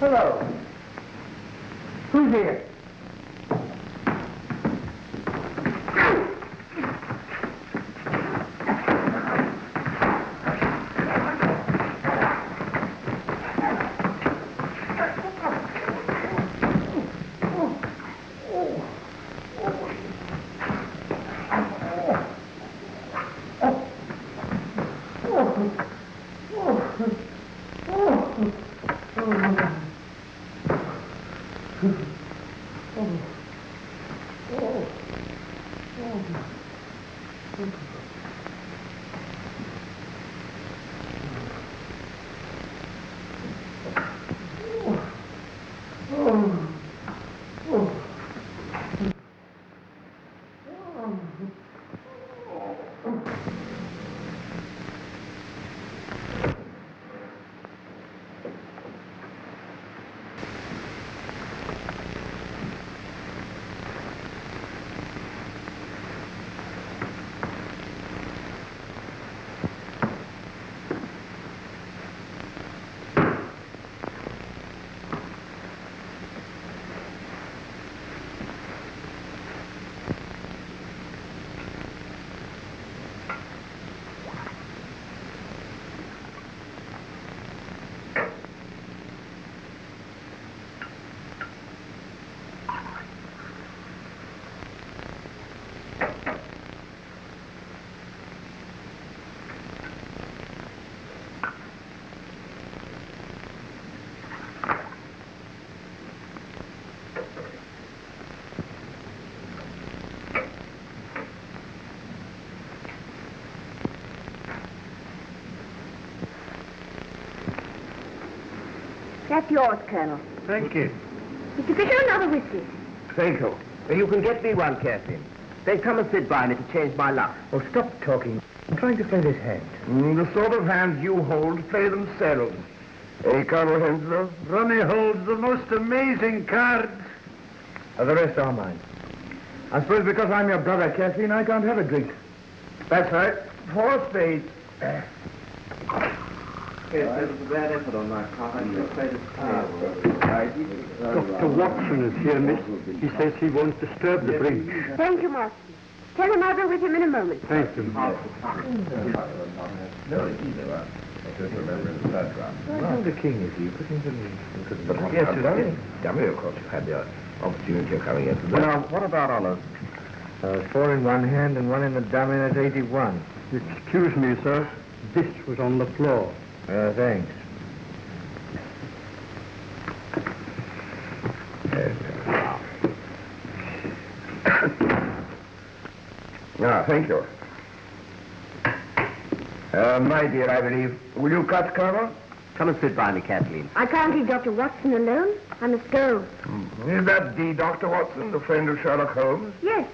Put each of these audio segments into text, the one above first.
Hello. Who's here? That's yours, Colonel. Thank you. Mr. Fisher, another whiskey. Thank you. You can get me one, Kathleen. Then come and sit by me to change my luck. Oh, stop talking. I'm trying to play this hand. The sort of hands you hold play themselves. Eh, Colonel Henslow? Ronnie holds the most amazing cards. The rest are mine. I suppose because I'm your brother, Kathleen, I can't have a drink. That's right. 4 spades. It was a bad effort on my part. I just played it Dr. Watson is here, miss. He says he won't disturb the bridge. Thank you, Master. Tell him I'll be with him in a moment. Thank you. No, the king is here. Put him to me. Yes, dummy, of course, you had the opportunity of coming in today. Now, what about Olive? 4 in one hand and 1 in the dummy, that's 81. Excuse me, sir. This was on the floor. Thanks. Thank you. My dear, I believe. Will you cut, Colonel? Come and sit by me, Kathleen. I can't leave Dr. Watson alone. I must go. Is that the Dr. Watson, the friend of Sherlock Holmes? Yes.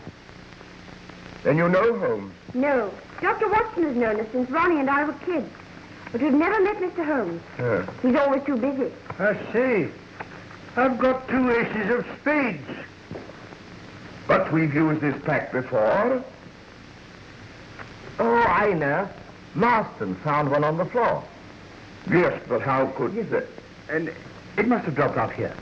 Then you know Holmes? No. Dr. Watson has known us since Ronnie and I were kids. But we've never met Mr. Holmes. He's always too busy. I see. I've got 2 aces of spades. But we've used this pack before. Oh, I know. Marston found one on the floor. Yes, but how could he? And it must have dropped off here.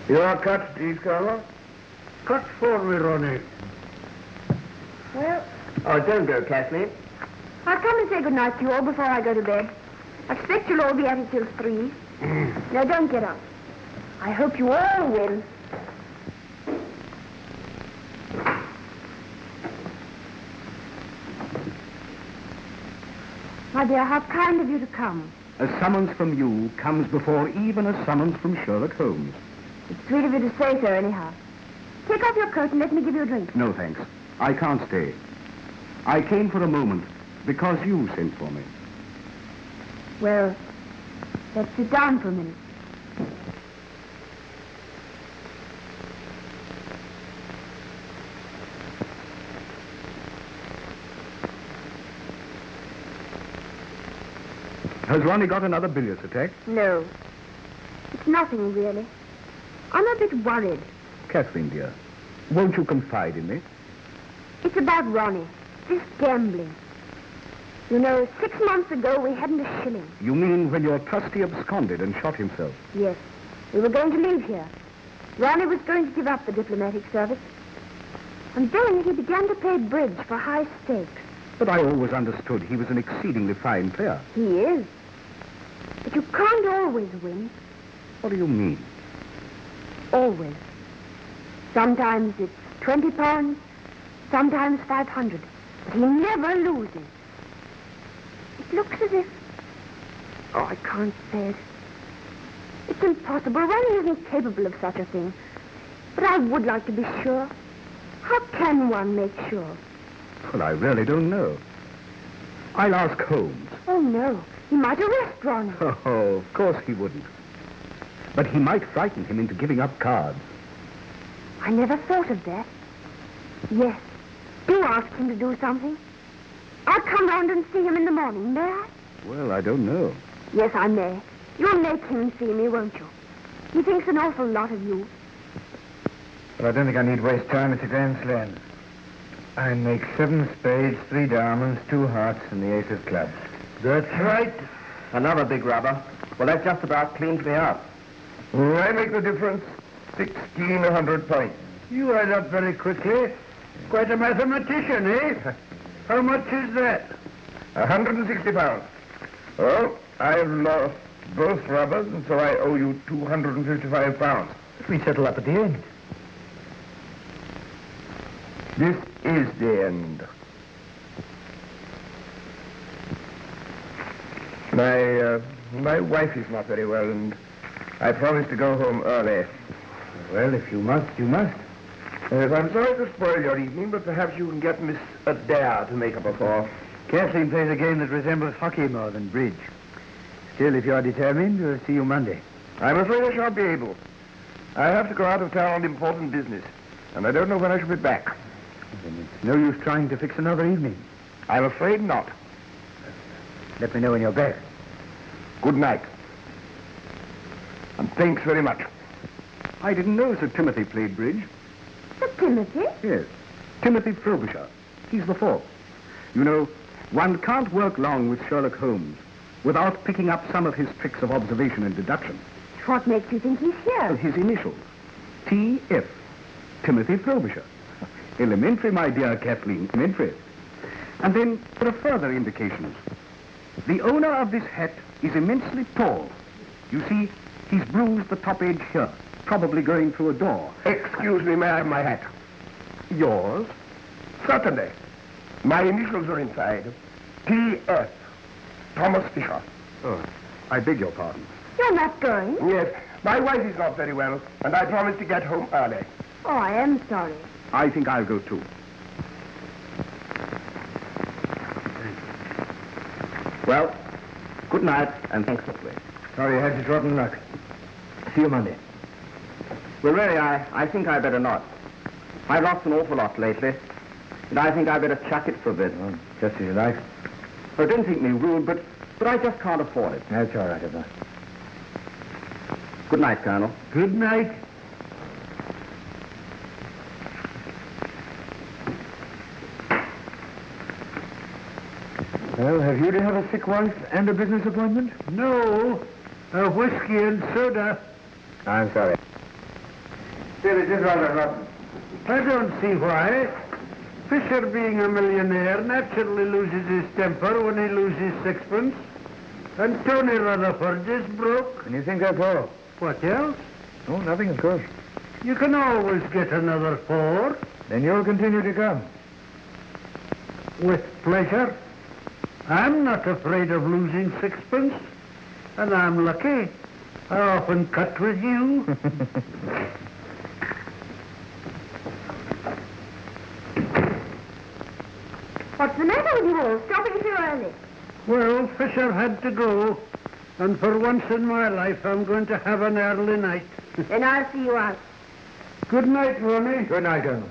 Your cut, please, Colonel. Cut for me, Ronnie. Well, Oh, don't go, Kathleen. I'll come and say good night to you all before I go to bed. I expect you'll all be at it till 3. Now, don't get up. I hope you all win. My dear, how kind of you to come. A summons from you comes before even a summons from Sherlock Holmes. It's sweet of you to say so, anyhow. Take off your coat and let me give you a drink. No, thanks. I can't stay. I came for a moment because you sent for me. Well, let's sit down for a minute. Has Ronnie got another bilious attack? No. It's nothing, really. I'm a bit worried. Kathleen, dear, won't you confide in me? It's about Ronnie. This gambling. You know, 6 months ago, we hadn't a shilling. You mean when your trustee absconded and shot himself? Yes. We were going to leave here. Ronnie was going to give up the diplomatic service. And then he began to play bridge for high stakes. But I always understood he was an exceedingly fine player. He is. But you can't always win. What do you mean? Always. Sometimes it's £20, sometimes 500. But he never loses. It looks as if... Oh, I can't say it. It's impossible. Ronnie isn't capable of such a thing. But I would like to be sure. How can one make sure? Well, I really don't know. I'll ask Holmes. Oh, no. He might arrest Ronnie. Oh, of course he wouldn't. But he might frighten him into giving up cards. I never thought of that. Yes. Do ask him to do something. I'll come round and see him in the morning, may I? Well, I don't know. Yes, I may. You'll make him see me, won't you? He thinks an awful lot of you. But I don't think I need waste time. It's a grand slam. I make 7 spades, 3 diamonds, 2 hearts, and the ace of clubs. That's right. Another big rubber. Well, that just about cleans me up. I make the difference. 1,600 points. You add up very quickly. Quite a mathematician, eh? How much is that? 160 pounds. Well, I've lost both rubbers, and so I owe you 255 pounds. We settle up at the end. This is the end. My wife is not very well, and I promised to go home early. Well, if you must, you must. Yes, I'm sorry to spoil your evening, but perhaps you can get Miss Adair to make up a for. Kathleen plays a game that resembles hockey more than bridge. Still, if you're determined, we'll see you Monday. I'm afraid I shan't be able. I have to go out of town on important business, and I don't know when I shall be back. Then it's no use trying to fix another evening. I'm afraid not. Let me know when you're back. Good night. And thanks very much. I didn't know Sir Timothy played bridge. Sir Timothy? Yes. Timothy Frobisher. He's the 4th. You know, one can't work long with Sherlock Holmes without picking up some of his tricks of observation and deduction. What makes you think he's here? His initials. T.F. Timothy Frobisher. Elementary, my dear Kathleen, elementary. And then there are further indications. The owner of this hat is immensely tall. You see, he's bruised the top edge here, probably going through a door. Excuse me, may I have my hat? Yours? Certainly. My initials are inside. T.F. Thomas Fisher. Oh, I beg your pardon. You're not going? Yes, my wife is not very well, and I promised to get home early. Oh, I am sorry. I think I'll go too. Well, good night, and thanks for playing. Sorry you had such rotten luck. See you Monday. Well, really, I think I better not. I've lost an awful lot lately, and I think I better chuck it for a bit. Oh, just as you like. Oh, don't think me rude, but I just can't afford it. That's all right, Eva. Good night, Colonel. Good night. Well, have you to have a sick wife and a business appointment? No. A whiskey and soda. I'm sorry. Still, it is rather rotten. I don't see why. Fisher, being a millionaire, naturally loses his temper when he loses sixpence. And Tony Rutherford is broke. And you think that's all? What else? Oh, nothing, of course. You can always get another 4. Then you'll continue to come. With pleasure. I'm not afraid of losing sixpence. And I'm lucky. I often cut with you. What's the matter with you all? Stopping so early. Well, Fisher had to go. And for once in my life, I'm going to have an early night. Then I'll see you out. Good night, Ronnie. Good night, Colonel.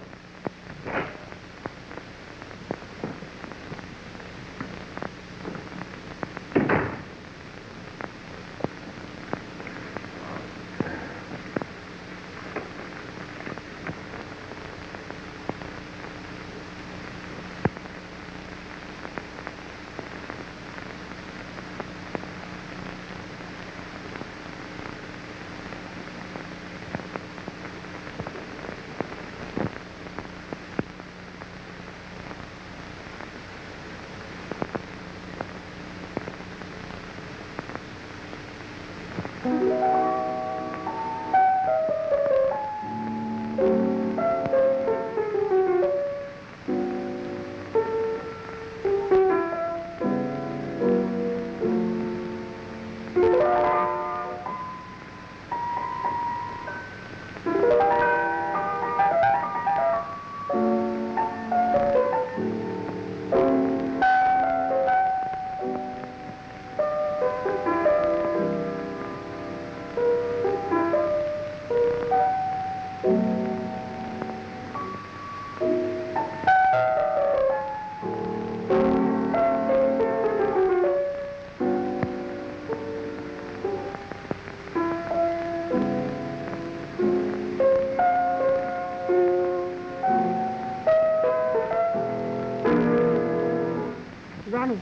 Ronnie,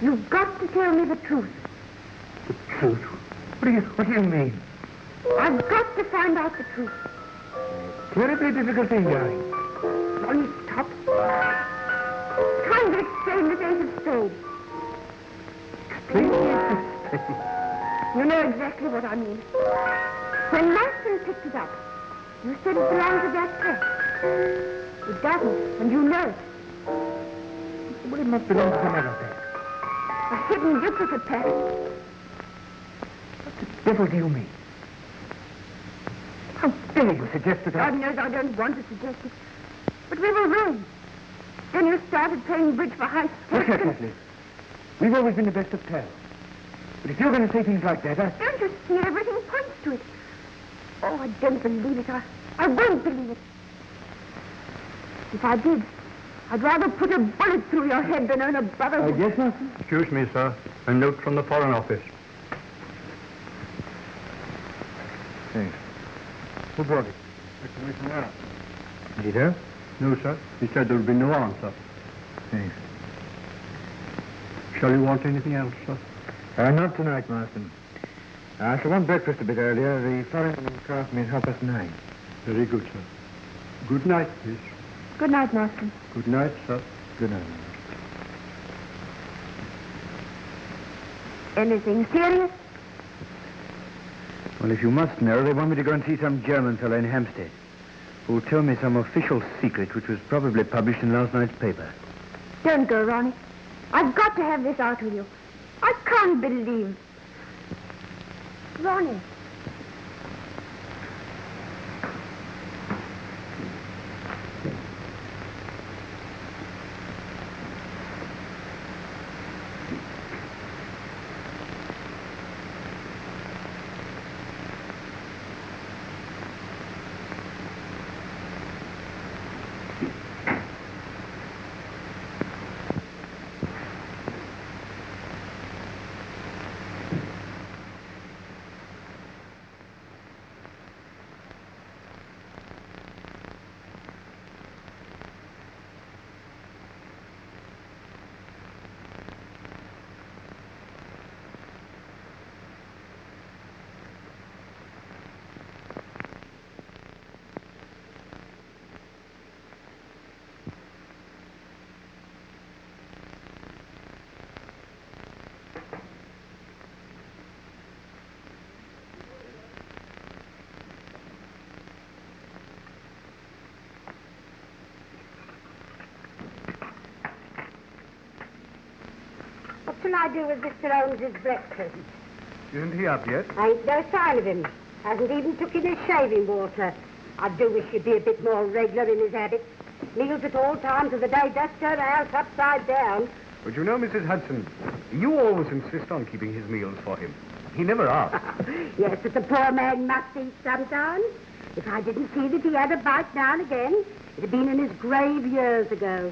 you've got to tell me the truth. The truth? What do you mean? I've got to find out the truth. Terribly difficult thing, darling. Ronnie, stop. Trying to explain this ace of spades. Explain the You know exactly what I mean. When Marston picked it up, you said it belonged to that press. It doesn't, and you know it. Well, it must belong to some other pack. A hidden duplicate pack. What the devil do you mean? How dare you suggest that God knows I don't want to suggest it. But we were ruined. Then you started playing bridge for high Look stakes. here, Kathleen. We've always been the best of pals. But if you're going to say things like that, Don't you see everything points to it? Oh, I don't believe it. I won't believe it. If I did, I'd rather put a bullet through your head than earn a brotherhood. Yes, Master? Excuse me, sir. A note from the Foreign Office. Thanks. Who brought it? Mr. Missionary. Did he tell? No, sir. He said there would be no answer. Thanks. Shall you want anything else, sir? Not tonight, Marston. I shall want breakfast a bit earlier. The foreign craft means 9:30. Very good, sir. Good night, please. Good night, Marston. Good night, sir. Good night. Anything serious? Well, if you must know, they want me to go and see some German fellow in Hampstead who'll tell me some official secret which was probably published in last night's paper. Don't go, Ronnie. I've got to have this out with you. I can't believe. Ronnie. shall I do with Mr. Holmes's breakfast? Isn't he up yet? Ain't no sign of him. Hasn't even took in his shaving water. I do wish he'd be a bit more regular in his habits. Meals at all times of the day does turn the house upside down. But you know, Mrs. Hudson, you always insist on keeping his meals for him. He never asks. Yes, but the poor man must eat sometimes. If I didn't see that he had a bite now and again, it'd have been in his grave years ago.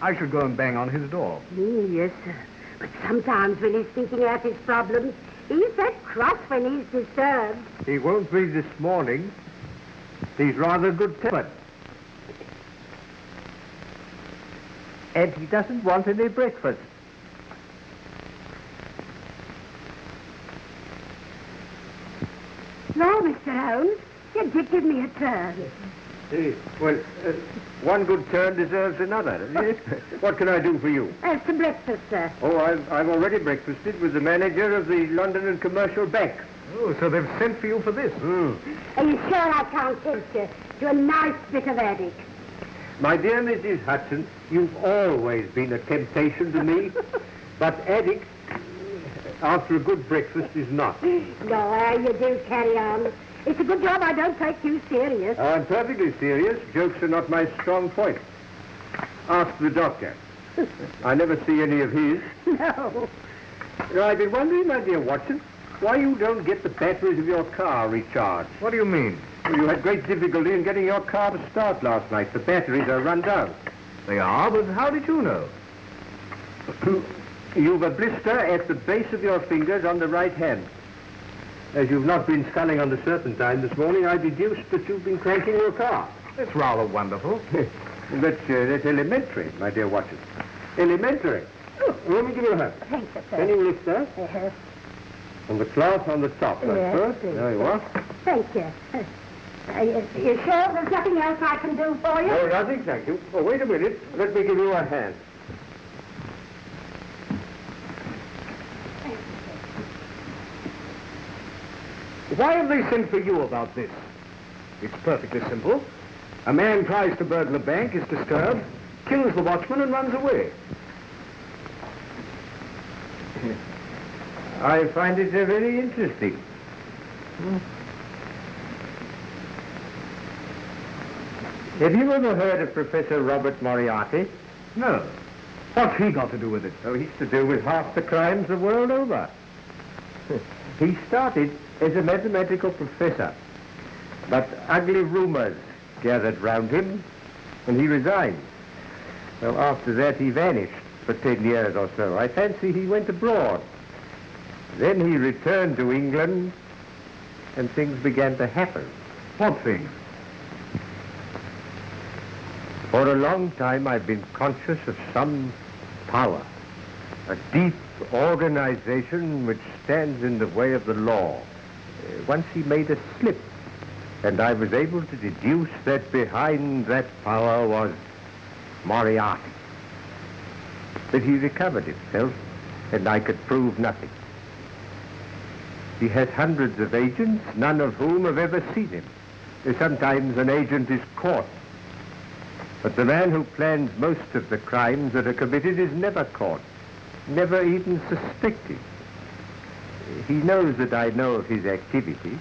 I should go and bang on his door. Yes, sir. But sometimes when he's thinking out his problems, he's that cross when he's disturbed. He won't be this morning. He's rather good-tempered. And he doesn't want any breakfast. No, Mr. Holmes, you did give me a turn. Well, one good turn deserves another. What can I do for you? As to breakfast, sir. Oh, I've already breakfasted with the manager of the London and Commercial Bank. Oh, so they've sent for you for this? Are you sure I can't tempt you to a nice bit of addict? My dear Mrs. Hudson, you've always been a temptation to me, but addict, after a good breakfast, is not. No, you do carry on. It's a good job I don't take you serious. I'm perfectly serious. Jokes are not my strong point. Ask the doctor. I never see any of his. No. I've been wondering, my dear Watson, why you don't get the batteries of your car recharged. What do you mean? Well, you had great difficulty in getting your car to start last night. The batteries are run down. They are, but how did you know? You've a blister at the base of your fingers on the right hand. As you've not been sculling on the serpentine this morning, I deduced that you've been cranking your car. It's rather wonderful. That's elementary, my dear Watson. Elementary. Oh, let me give you a hand. Thank you, sir. Any lifter? Yes. And the cloth on the top. That's Yes, good. please. There you are. Thank you. You sure there's nothing else I can do for you? No, nothing, thank you. Oh, wait a minute. Let me give you a hand. Why have they sent for you about this? It's perfectly simple. A man tries to burgle a bank, is disturbed, kills the watchman, and runs away. I find it very interesting. Have you ever heard of Professor Robert Moriarty? No. What's he got to do with it? Oh, he's to do with half the crimes the world over. He started as a mathematical professor, but ugly rumors gathered round him, and he resigned. Well, after that, he vanished for 10 years or so. I fancy he went abroad. Then he returned to England, and things began to happen. What thing? For a long time, I've been conscious of some power, a deep organization which stands in the way of the law. Once he made a slip, and I was able to deduce that behind that power was Moriarty. But he recovered himself, and I could prove nothing. He has hundreds of agents, none of whom have ever seen him. Sometimes an agent is caught. But the man who plans most of the crimes that are committed is never caught, never even suspected. He knows that I know of his activity.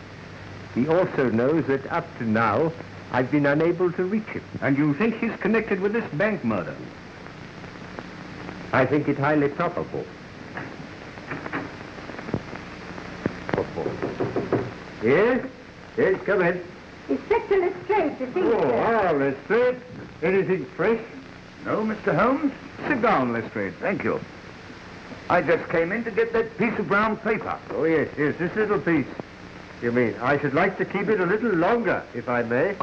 He also knows that up to now, I've been unable to reach him. And you think he's connected with this bank murder? I think it highly probable. Yes? Yes, come in. Inspector Lestrade to see you, Oh, sir. Lestrade. Anything fresh? No, Mr. Holmes? Sit down, Lestrade. Thank you. I just came in to get that piece of brown paper. Oh, yes, this little piece. You mean, I should like to keep it a little longer, if I may.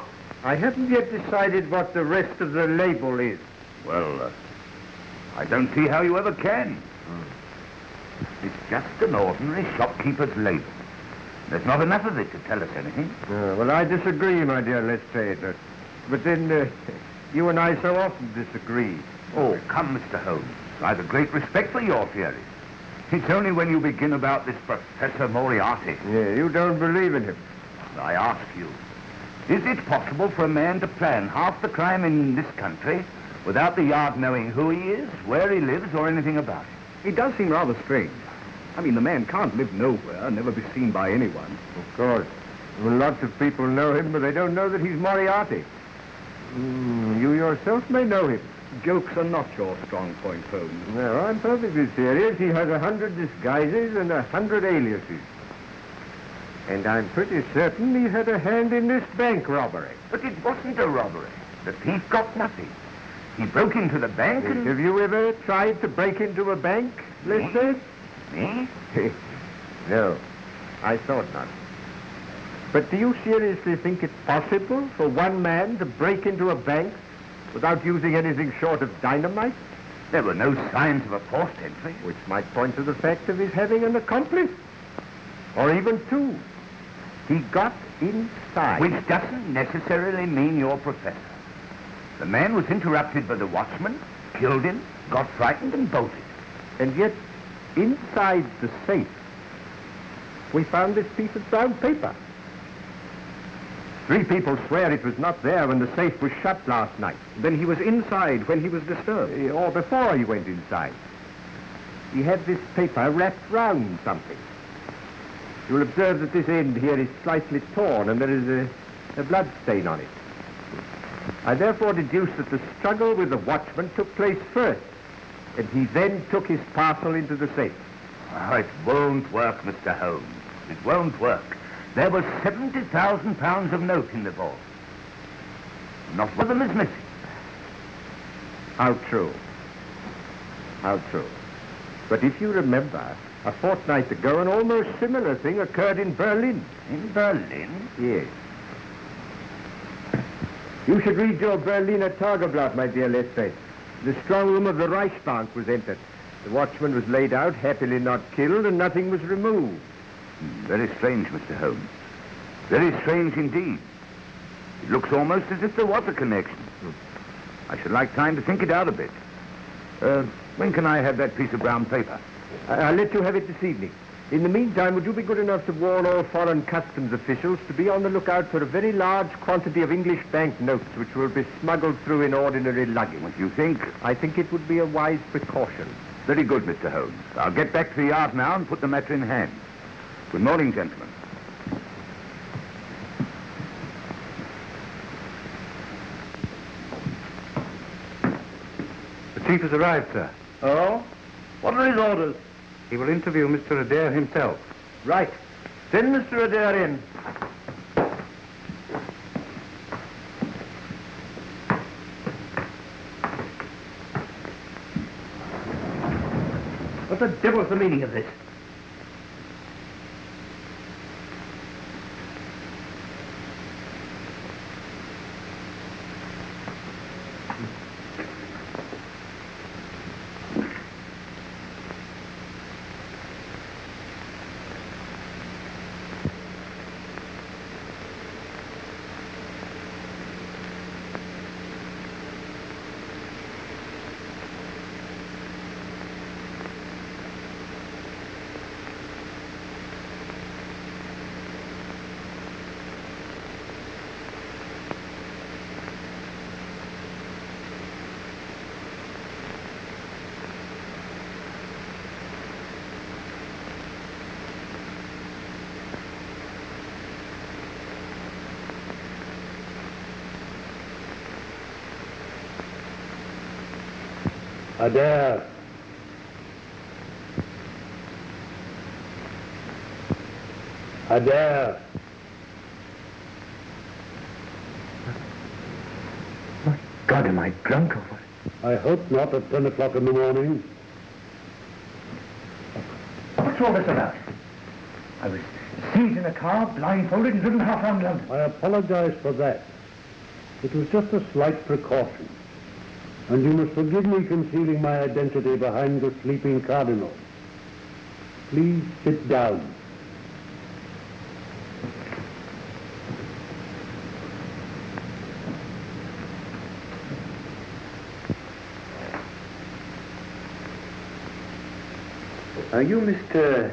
I haven't yet decided what the rest of the label is. Well, I don't see how you ever can. It's just an ordinary shopkeeper's label. There's not enough of it to tell us anything. Well, I disagree, my dear Lestrade. But then, you and I so often disagree. Oh, come, Mr. Holmes. I've a great respect for your theories. It's only when you begin about this Professor Moriarty. Yeah, you don't believe in him. I ask you, is it possible for a man to plan half the crime in this country without the Yard knowing who he is, where he lives, or anything about It does seem rather strange. I mean, the man can't live nowhere, never be seen by anyone. Of course. Well, lots of people know him, but they don't know that he's Moriarty. You yourself may know him. Jokes are not your strong point, Holmes. No, I'm perfectly serious. He has 100 disguises and 100 aliases. And I'm pretty certain he had a hand in this bank robbery. But it wasn't a robbery. The thief got nothing. He broke into the bank and... Have you ever tried to break into a bank, Lister? Me? No, I thought not. But do you seriously think it's possible for one man to break into a bank without using anything short of dynamite? There were no signs of a forced entry. Which might point to the fact of his having an accomplice. Or even two. He got inside. Which doesn't necessarily mean you're Professor. The man was interrupted by the watchman, killed him, got frightened and bolted. And yet, inside the safe, we found this piece of brown paper. 3 people swear it was not there when the safe was shut last night. Then he was inside when he was disturbed. Or before he went inside. He had this paper wrapped round something. You'll observe that this end here is slightly torn and there is a blood stain on it. I therefore deduce that the struggle with the watchman took place first, and he then took his parcel into the safe. Oh, it won't work, Mr. Holmes. It won't work. There was £70,000 of note in the vault. Not one of them is missing. How true. How true. But if you remember, a fortnight ago, an almost similar thing occurred in Berlin. In Berlin? Yes. You should read your Berliner Tageblatt, my dear Lestat. The strong room of the Reichsbank was entered. The watchman was laid out, happily not killed, and nothing was removed. Very strange, Mr. Holmes. Very strange indeed. It looks almost as if there was a connection. I should like time to think it out a bit. When can I have that piece of brown paper? I'll let you have it this evening. In the meantime, would you be good enough to warn all foreign customs officials to be on the lookout for a very large quantity of English bank notes which will be smuggled through in ordinary luggage? What do you think? I think it would be a wise precaution. Very good, Mr. Holmes. I'll get back to the yard now and put the matter in hand. Good morning, gentlemen. The chief has arrived, sir. Oh? What are his orders? He will interview Mr. Adair himself. Right. Send Mr. Adair in. What the devil's the meaning of this? Adair. Adair. My God, am I drunk or what? I hope not at 10 o'clock in the morning. What's all this about? I was seized in a car, blindfolded, and driven half around London. I apologize for that. It was just a slight precaution. And you must forgive me concealing my identity behind the sleeping Cardinal. Please sit down. Are you Mr.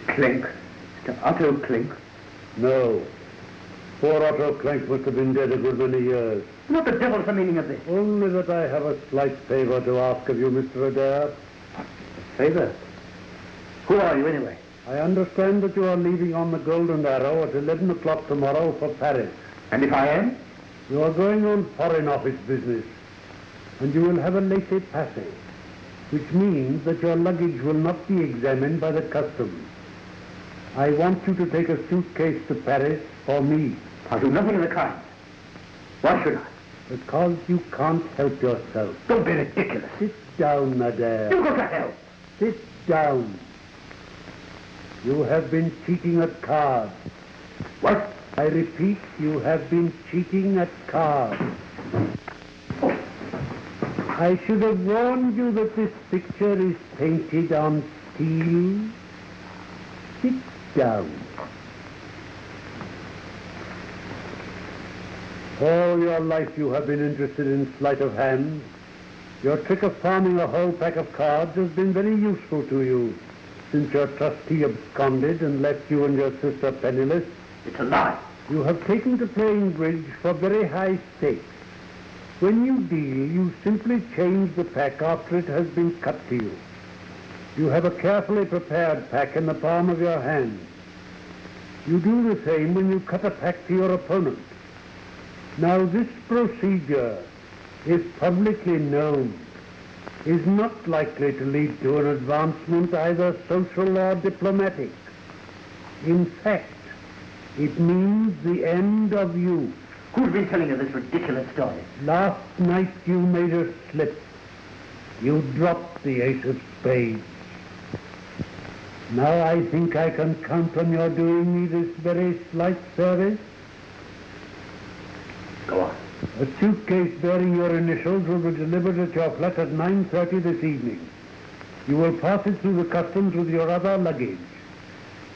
Clink? Mr. Otto Clink? No. Poor Otto Clink must have been dead a good many years. What the devil's the meaning of this? Only that I have a slight favor to ask of you, Mr. Adair. Say that. Who are you, anyway? I understand that you are leaving on the Golden Arrow at 11 o'clock tomorrow for Paris. And if I am? You are going on Foreign Office business, and you will have a laissez-passer, which means that your luggage will not be examined by the customs. I want you to take a suitcase to Paris for me. I'll do nothing of the kind. Why should I? Because you can't help yourself. Don't be ridiculous. Sit down, Madame. You go to hell. Sit down. You have been cheating at cards. What? I repeat, you have been cheating at cards. I should have warned you that this picture is painted on steel. Sit down. All your life you have been interested in sleight of hand. Your trick of palming a whole pack of cards has been very useful to you since your trustee absconded and left you and your sister penniless. It's a lie. You have taken to playing bridge for very high stakes. When you deal, you simply change the pack after it has been cut to you. You have a carefully prepared pack in the palm of your hand. You do the same when you cut a pack to your opponent. Now, this procedure, if publicly known, is not likely to lead to an advancement either social or diplomatic. In fact, it means the end of you. Who's been telling you this ridiculous story? Last night you made a slip. You dropped the ace of spades. Now I think I can count on your doing me this very slight service. Go on. A suitcase bearing your initials will be delivered at your flat at 9:30 this evening. You will pass it through the customs with your other luggage.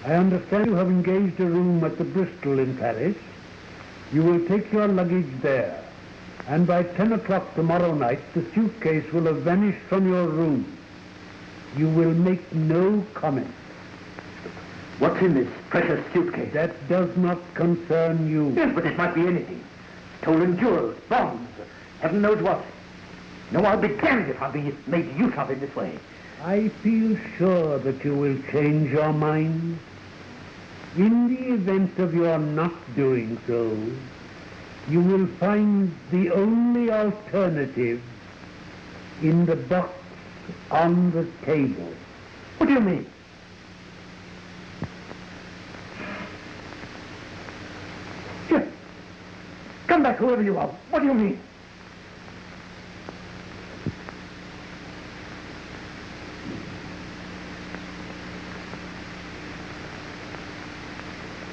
I understand you have engaged a room at the Bristol in Paris. You will take your luggage there, and by 10 o'clock tomorrow night, the suitcase will have vanished from your room. You will make no comment. What's in this precious suitcase? That does not concern you. Yes, but it might be anything. Stolen jewels, bonds, heaven knows what. No, I'll be damned if I'll be made use of in this way. I feel sure that you will change your mind. In the event of your not doing so, you will find the only alternative in the box on the table. What do you mean? Here. Come back, whoever you are. What do you mean?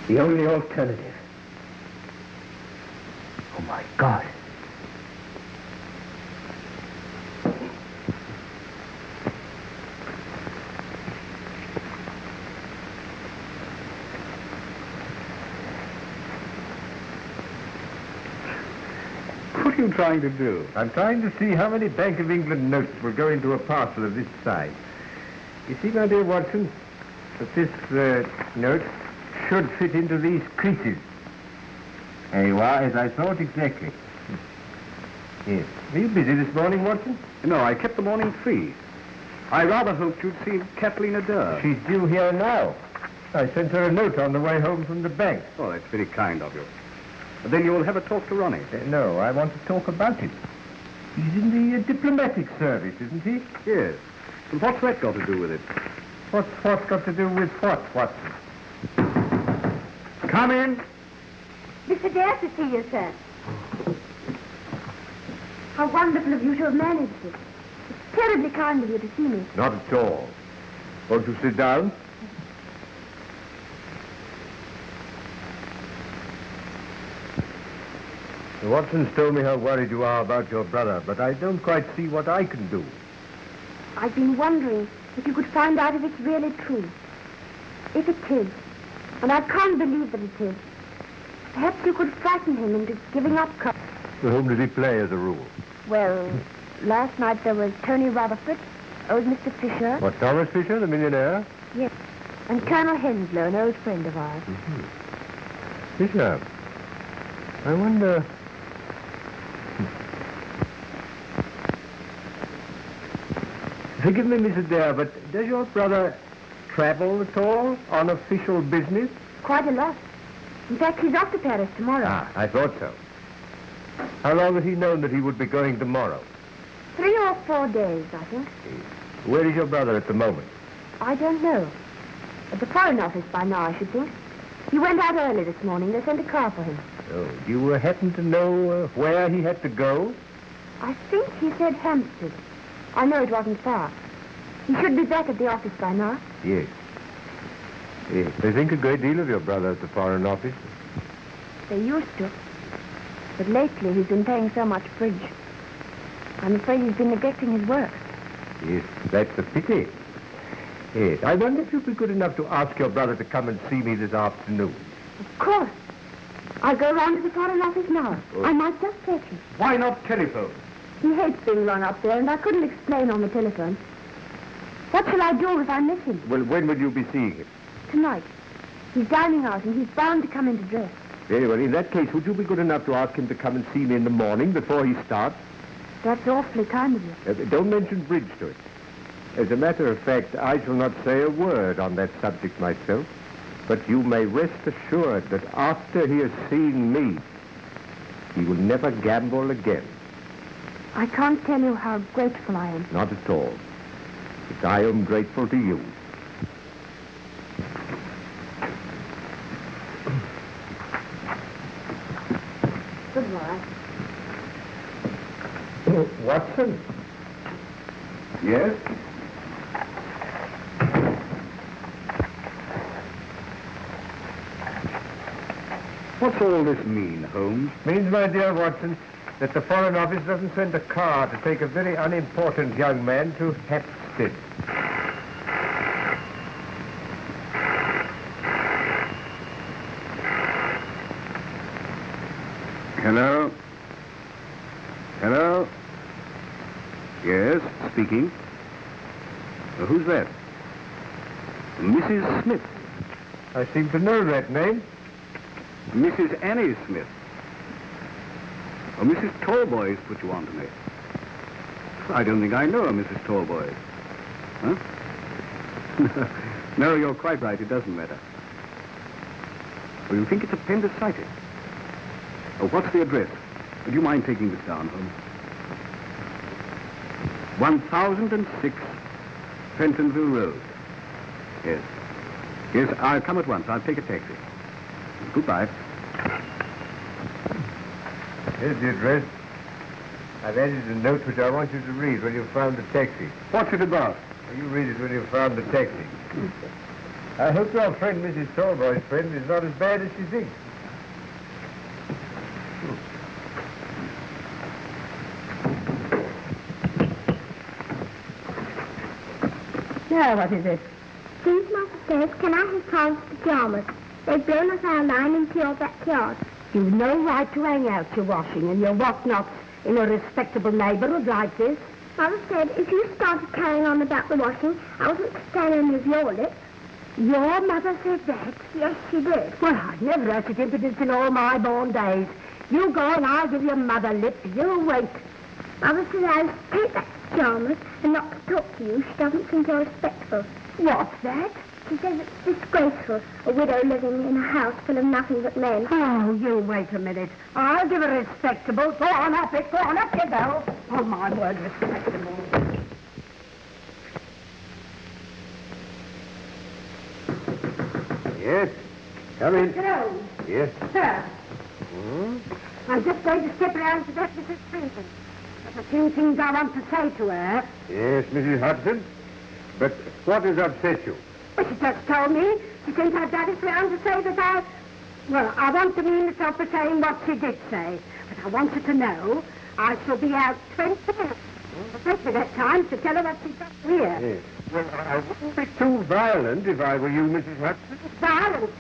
The only alternative. Oh, my God. What are you trying to do? I'm trying to see how many Bank of England notes will go into a parcel of this size. You see, my dear Watson, that this note should fit into these creases. There you are, as I thought exactly. Yes. Were you busy this morning, Watson? No, I kept the morning free. I rather hoped you'd see Kathleen Adair. She's due here now. I sent her a note on the way home from the bank. Oh, that's very kind of you. But then you'll have a talk to Ronnie. No, I want to talk about it. He's in the diplomatic service, isn't he? Yes. And what's that got to do with it? What's got to do with what, Watson? Come in. Mr. Dare to see you, sir. How wonderful of you to have managed it. It's terribly kind of you to see me. Not at all. Won't you sit down? Watson's told me how worried you are about your brother, but I don't quite see what I can do. I've been wondering if you could find out if it's really true. If it is, and I can't believe that it is, perhaps you could frighten him into giving up. To whom did he play as a rule? Well, last night there was Tony Rutherford, old Mr. Fisher. What, Thomas Fisher, the millionaire? Yes, and Colonel Henslow, an old friend of ours. Mm-hmm. Fisher. I wonder... Forgive me, Mrs. Dare, but does your brother travel at all on official business? Quite a lot. In fact, he's off to Paris tomorrow. Ah, I thought so. How long has he known that he would be going tomorrow? 3 or 4 days, I think. Where is your brother at the moment? I don't know. At the Foreign Office by now, I should think. He went out early this morning. They sent a car for him. Oh, do you happen to know where he had to go? I think he said Hampstead. I know it wasn't far. He should be back at the office by now. Yes. Yes. They think a great deal of your brother at the Foreign Office. They used to. But lately he's been playing so much bridge. I'm afraid he's been neglecting his work. Yes, that's a pity. Yes, I wonder if you'd be good enough to ask your brother to come and see me this afternoon. Of course. I'll go round to the Foreign Office now. Oh. I might just fetch him. Why not telephone? He hates being rung up there, and I couldn't explain on the telephone. What shall I do if I miss him? Well, when will you be seeing him? Tonight. He's dining out, and he's bound to come into dress. Very well. In that case, would you be good enough to ask him to come and see me in the morning before he starts? That's awfully kind of you. Don't mention bridge to it. As a matter of fact, I shall not say a word on that subject myself. But you may rest assured that after he has seen me, he will never gamble again. I can't tell you how grateful I am. Not at all. But I am grateful to you. Goodbye. Watson? Yes? What's all this mean, Holmes? Means, my dear Watson, that the Foreign Office doesn't send a car to take a very unimportant young man to Hampstead. Hello? Hello? Yes, speaking. Who's that? Mrs. Smith. I seem to know that name. Mrs. Annie Smith. Oh, Mrs. Talboys put you on to me. I don't think I know a Mrs. Talboys. Huh? No, you're quite right. It doesn't matter. Well, you think it's appendicitis? Oh, what's the address? Would you mind taking this down, Holmes? 1006 Pentonville Road. Yes. Yes, I'll come at once. I'll take a taxi. Goodbye. Here's the address. I've added a note which I want you to read when you've found the taxi. What's it about? Well, you read it when you've found the taxi. I hope your friend, Mrs. Talboy's friend, is not as bad as she thinks. Now, what is it? These upstairs, can I have Paul's pajamas? They've blown us our line into your backyard. You've no right to hang out your washing and your whatnots in a respectable neighbourhood like this. Mother said if you started carrying on about the washing, I wasn't to stand any of your lip. Your mother said that? Yes, she did. Well, I've never had such impudence in all my born days. You go and I'll give your mother lip. You wait. Mother said I was to take back the pajamas and not to talk to you. She doesn't think you're respectful. What's that? She says it's disgraceful, a widow living in a house full of nothing but men. Oh, you wait a minute. I'll give her respectable. Go on up it. Go on up you go. Oh, my word, respectable. Yes? Come in. Hello. Yes? Sir, Hmm? I'm just going to step round to that Mrs. Freeman. There's a few things I want to say to her. Yes, Mrs. Hudson. But what has upset you? Well, she just told me. She sent her daddy round to say that I want to mean myself for saying what she did say. But I want her to know I shall be out 20 minutes. Especially that time to tell her what she's done here. Yes. Well, I wouldn't be too violent if I were you, Mrs. Hudson. Violent.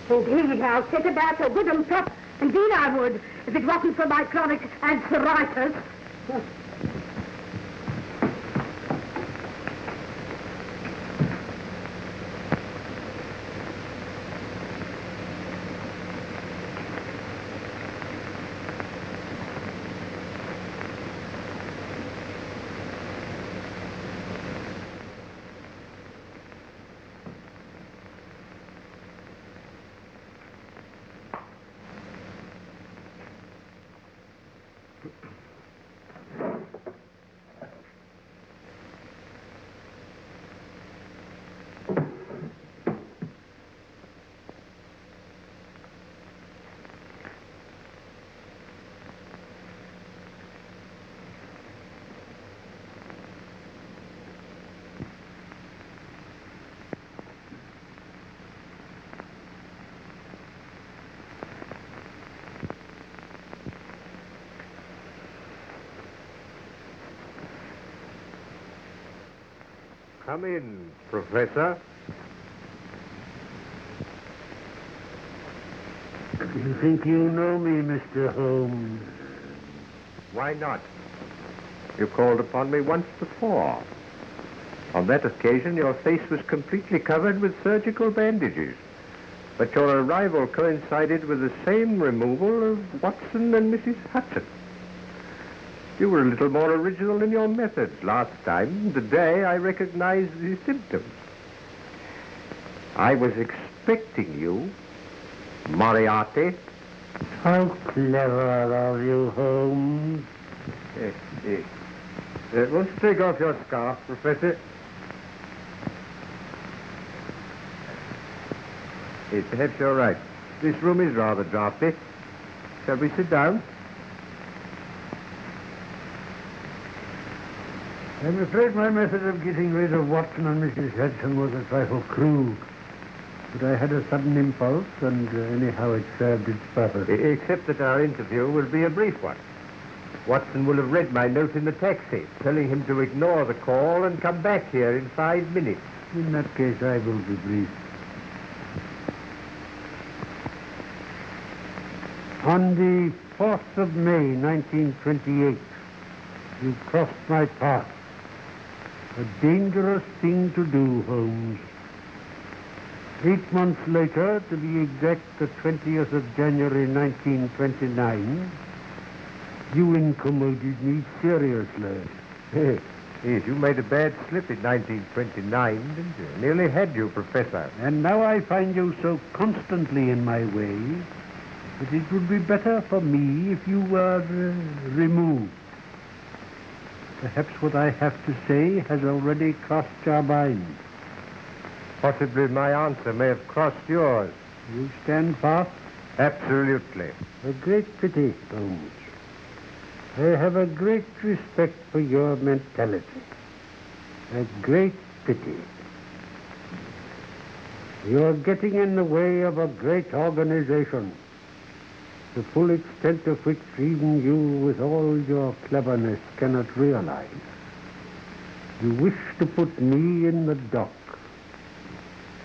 Indeed, I'll sit about her good and prop. Indeed, I would, if it wasn't for my chronic arthritis. Come in, Professor. You think you know me, Mr. Holmes? Why not? You called upon me once before. On that occasion, your face was completely covered with surgical bandages. But your arrival coincided with the same removal of Watson and Mrs. Hudson. You were a little more original in your methods last time. Today, I recognized the symptoms. I was expecting you, Moriarty. How clever are you, Holmes? Let's take off your scarf, Professor. Perhaps you're right. This room is rather draughty. Shall we sit down? I'm afraid my method of getting rid of Watson and Mrs. Hudson was a trifle crude. But I had a sudden impulse, and anyhow it served its purpose. Except that our interview will be a brief one. Watson will have read my note in the taxi, telling him to ignore the call and come back here in 5 minutes. In that case, I will be brief. On the 4th of May, 1928, you crossed my path. A dangerous thing to do, Holmes. 8 months later, to be exact, the 20th of January, 1929, you incommoded me seriously. Yes, you made a bad slip in 1929, didn't you? Nearly had you, Professor. And now I find you so constantly in my way that it would be better for me if you were removed. Perhaps what I have to say has already crossed your mind. Possibly my answer may have crossed yours. You stand fast? Absolutely. A great pity, Holmes. I have a great respect for your mentality. A great pity. You're getting in the way of a great organization, the full extent of which even you, with all your cleverness, cannot realize. You wish to put me in the dock.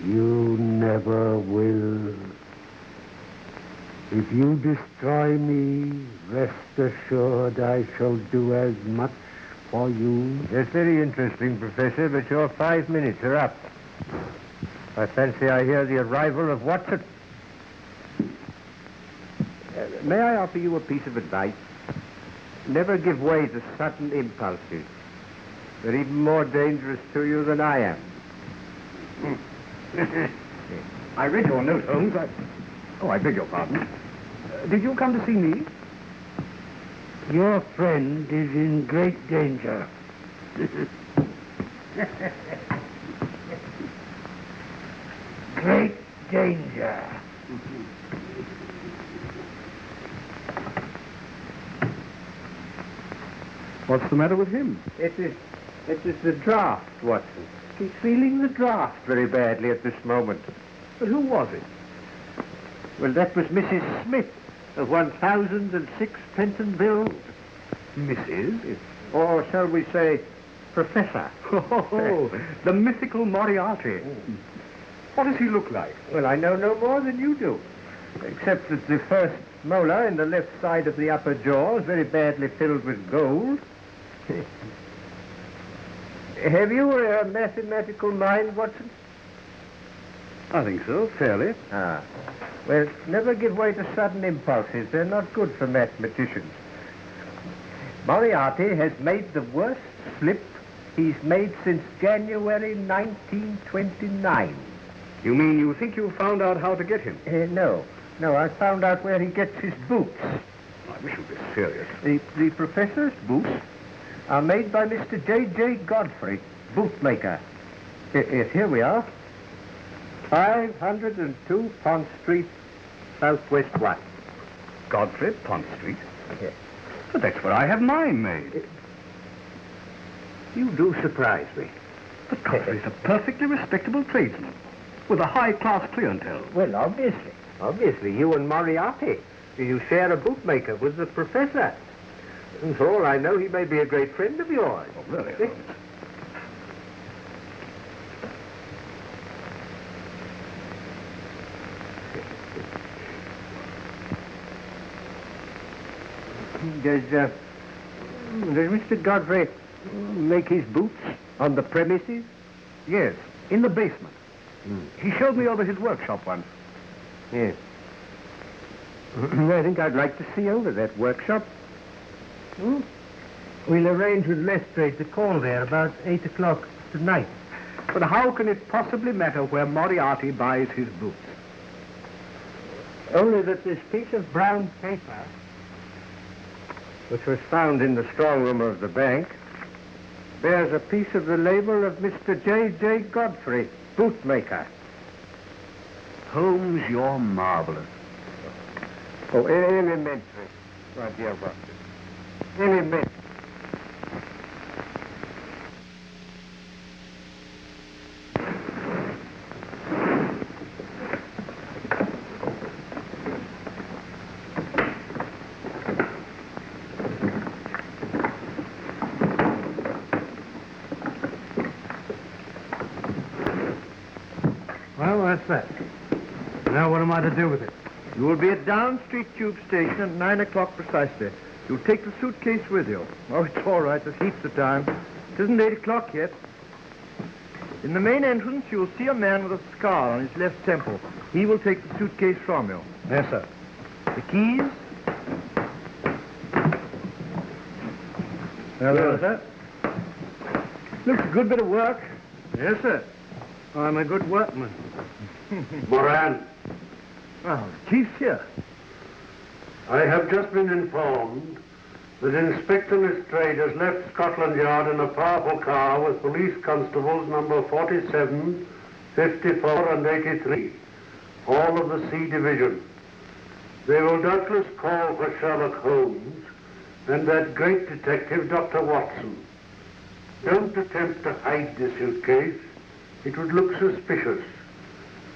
You never will. If you destroy me, rest assured I shall do as much for you. That's very interesting, Professor, but your 5 minutes are up. I fancy I hear the arrival of Watson. May I offer you a piece of advice? Never give way to sudden impulses. They're even more dangerous to you than I am. I read your note, Holmes. I beg your pardon. Did you come to see me? Your friend is in great danger. Great danger. What's the matter with him? It is the draft, Watson. He's feeling the draft very badly at this moment. But who was it? Well, that was Mrs. Smith of 1006 Pentonville. Mrs.? Or shall we say, Professor. Oh, the mythical Moriarty. What does he look like? Well, I know no more than you do. Except that the first molar in the left side of the upper jaw is very badly filled with gold. Have you a mathematical mind, Watson? I think so, fairly. Ah. Well, never give way to sudden impulses. They're not good for mathematicians. Moriarty has made the worst slip he's made since January 1929. You mean you think you found out how to get him? No. No, I found out where he gets his boots. I wish you'd be serious. The professor's boots are made by Mr. J.J. Godfrey, bootmaker. Here we are. 502 Pont Street, Southwest 1. Godfrey, Pont Street? Yes. But that's where I have mine made. You do surprise me. But Godfrey's a perfectly respectable tradesman with a high-class clientele. Well, obviously. Obviously, you and Moriarty. You share a bootmaker with the professor. And for all I know, he may be a great friend of yours. Oh, really? Does Mr. Godfrey make his boots on the premises? Yes, in the basement. He showed me over his workshop once. Yes. I think I'd like to see over that workshop. We'll arrange with Lestrade to call there about 8 o'clock tonight. But how can it possibly matter where Moriarty buys his boots? Only that this piece of brown paper, which was found in the strong room of the bank, bears a piece of the label of Mr. J.J. Godfrey, bootmaker. Holmes, you're marvelous. Oh, elementary, my dear Watson. Elementary. Well, that's that. Now what am I to do with it? You will be at Down Street Tube Station at 9 o'clock precisely. You'll take the suitcase with you. Oh, it's all right. There's heaps of time. It isn't 8 o'clock yet. In the main entrance, you'll see a man with a scar on his left temple. He will take the suitcase from you. Yes, sir. The keys? Hello, sir. Looks a good bit of work. Yes, sir. I'm a good workman. Moran, Well, the chief's here. I have just been informed that Inspector Lestrade has left Scotland Yard in a powerful car with police constables number 47, 54 and 83, all of the C Division. They will doubtless call for Sherlock Holmes and that great detective, Dr. Watson. Don't attempt to hide the suitcase. It would look suspicious.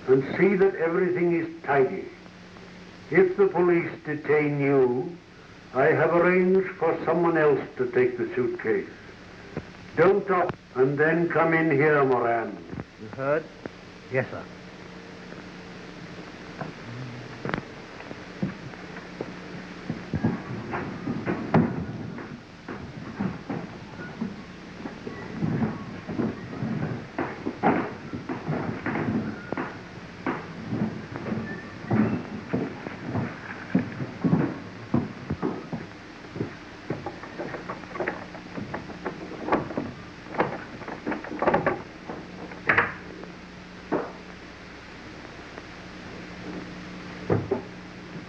And see that everything is tidy. If the police detain you, I have arranged for someone else to take the suitcase. Don't talk, and then come in here, Moran. You heard? Yes, sir.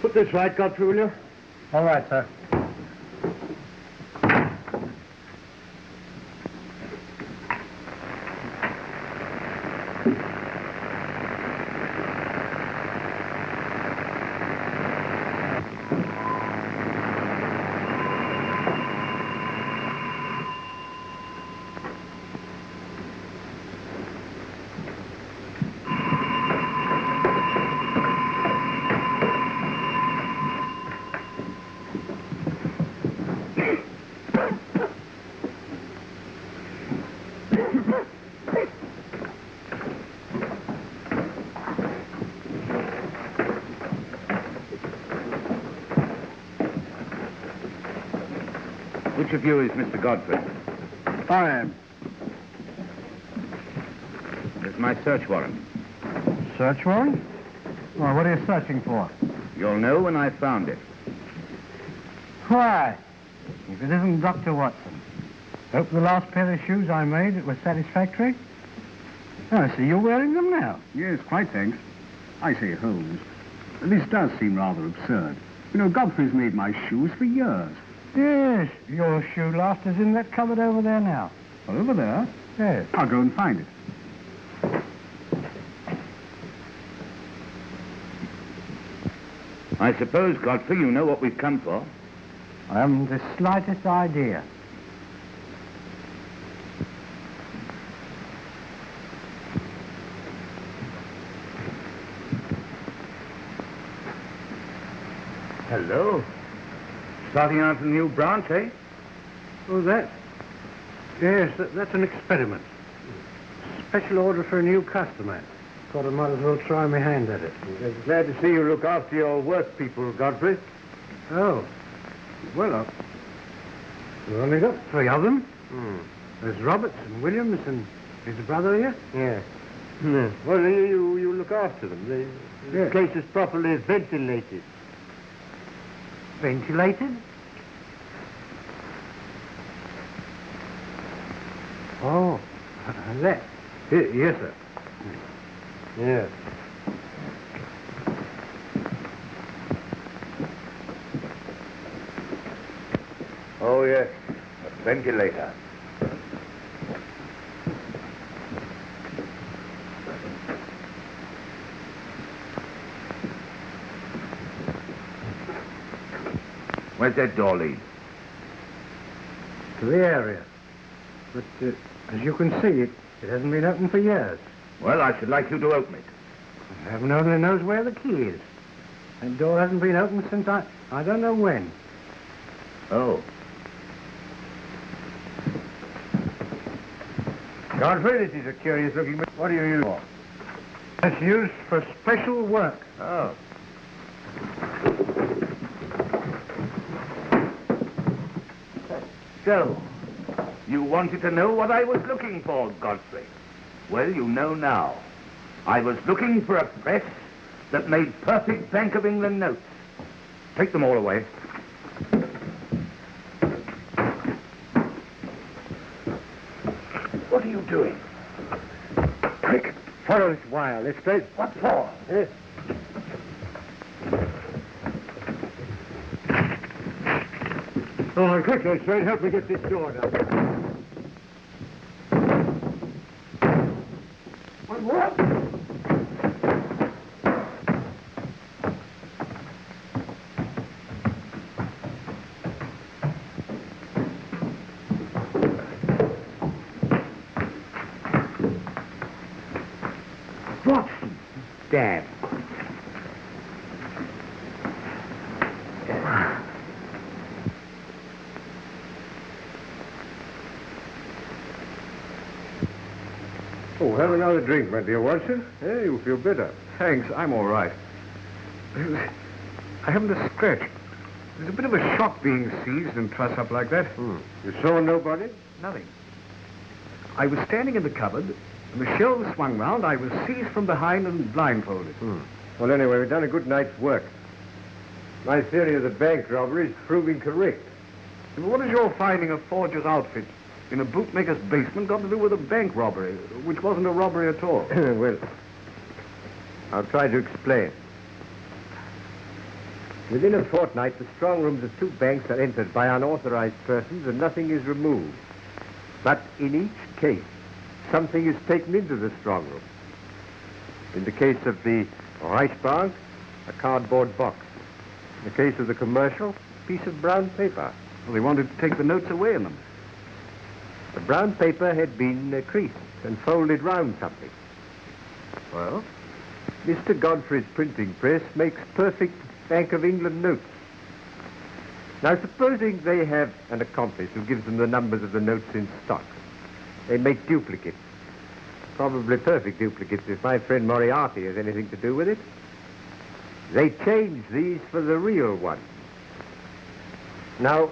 Put this right, Godfrey, will you? All right, sir. Which of you is Mr. Godfrey? I am. There's my search warrant. Search warrant? Well, what are you searching for? You'll know when I found it. Why? If it isn't Dr. Watson. Hope the last pair of shoes I made was satisfactory. Oh, I see you're wearing them now. Yes, quite thanks. I say, Holmes, this does seem rather absurd. You know, Godfrey's made my shoes for years. Yes, your shoe last is in that cupboard over there now. Over there? Yes. I'll go and find it. I suppose, Godfrey, you know what we've come for. I haven't the slightest idea. Hello. Starting out a new branch, eh? Oh, that? Yes, that's an experiment. Special order for a new customer. Thought I might as well try my hand at it. Glad to see you look after your work people, Godfrey. Oh. Well, we've only got 3 of them. There's Roberts and Williams and his brother here. Yeah. Well, you look after them. The place is properly ventilated. Ventilated? Oh, that. Yes, sir. Yes. Oh, yes. A ventilator. Where's that door lead? To the area. But as you can see, it hasn't been opened for years. Well, I should like you to open it. Heaven only knows where the key is. That door hasn't been opened since I don't know when. Oh. Godfrey, this is a curious looking... What do you use for? That's used for special work. Oh. So, you wanted to know what I was looking for, Godfrey. Well, you know now. I was looking for a press that made perfect Bank of England notes. Take them all away. What are you doing? Quick, follow this wire. Let's straight. What for? Yes. Oh, quick, Lestrade. Help me get this door down. What? Watson. Damn. Oh, have another drink, my dear Watson. Hey, you feel better. Thanks, I'm all right. I haven't a scratch. There's a bit of a shock being seized and trussed up like that. You saw nobody? Nothing. I was standing in the cupboard, and the shelves swung round. I was seized from behind and blindfolded. Well, anyway, we've done a good night's work. My theory of the bank robbery is proving correct. But what is your finding a forger's outfit in a bootmaker's basement got to do with a bank robbery, which wasn't a robbery at all? Well, I'll try to explain. Within a fortnight, the strong rooms of 2 banks are entered by unauthorized persons and nothing is removed. But in each case, something is taken into the strong room. In the case of the Reichsbank, a cardboard box. In the case of the commercial, a piece of brown paper. Well, they wanted to take the notes away in them. The brown paper had been creased and folded round something. Well? Mr. Godfrey's printing press makes perfect Bank of England notes. Now, supposing they have an accomplice who gives them the numbers of the notes in stock. They make duplicates. Probably perfect duplicates if my friend Moriarty has anything to do with it. They change these for the real ones. Now,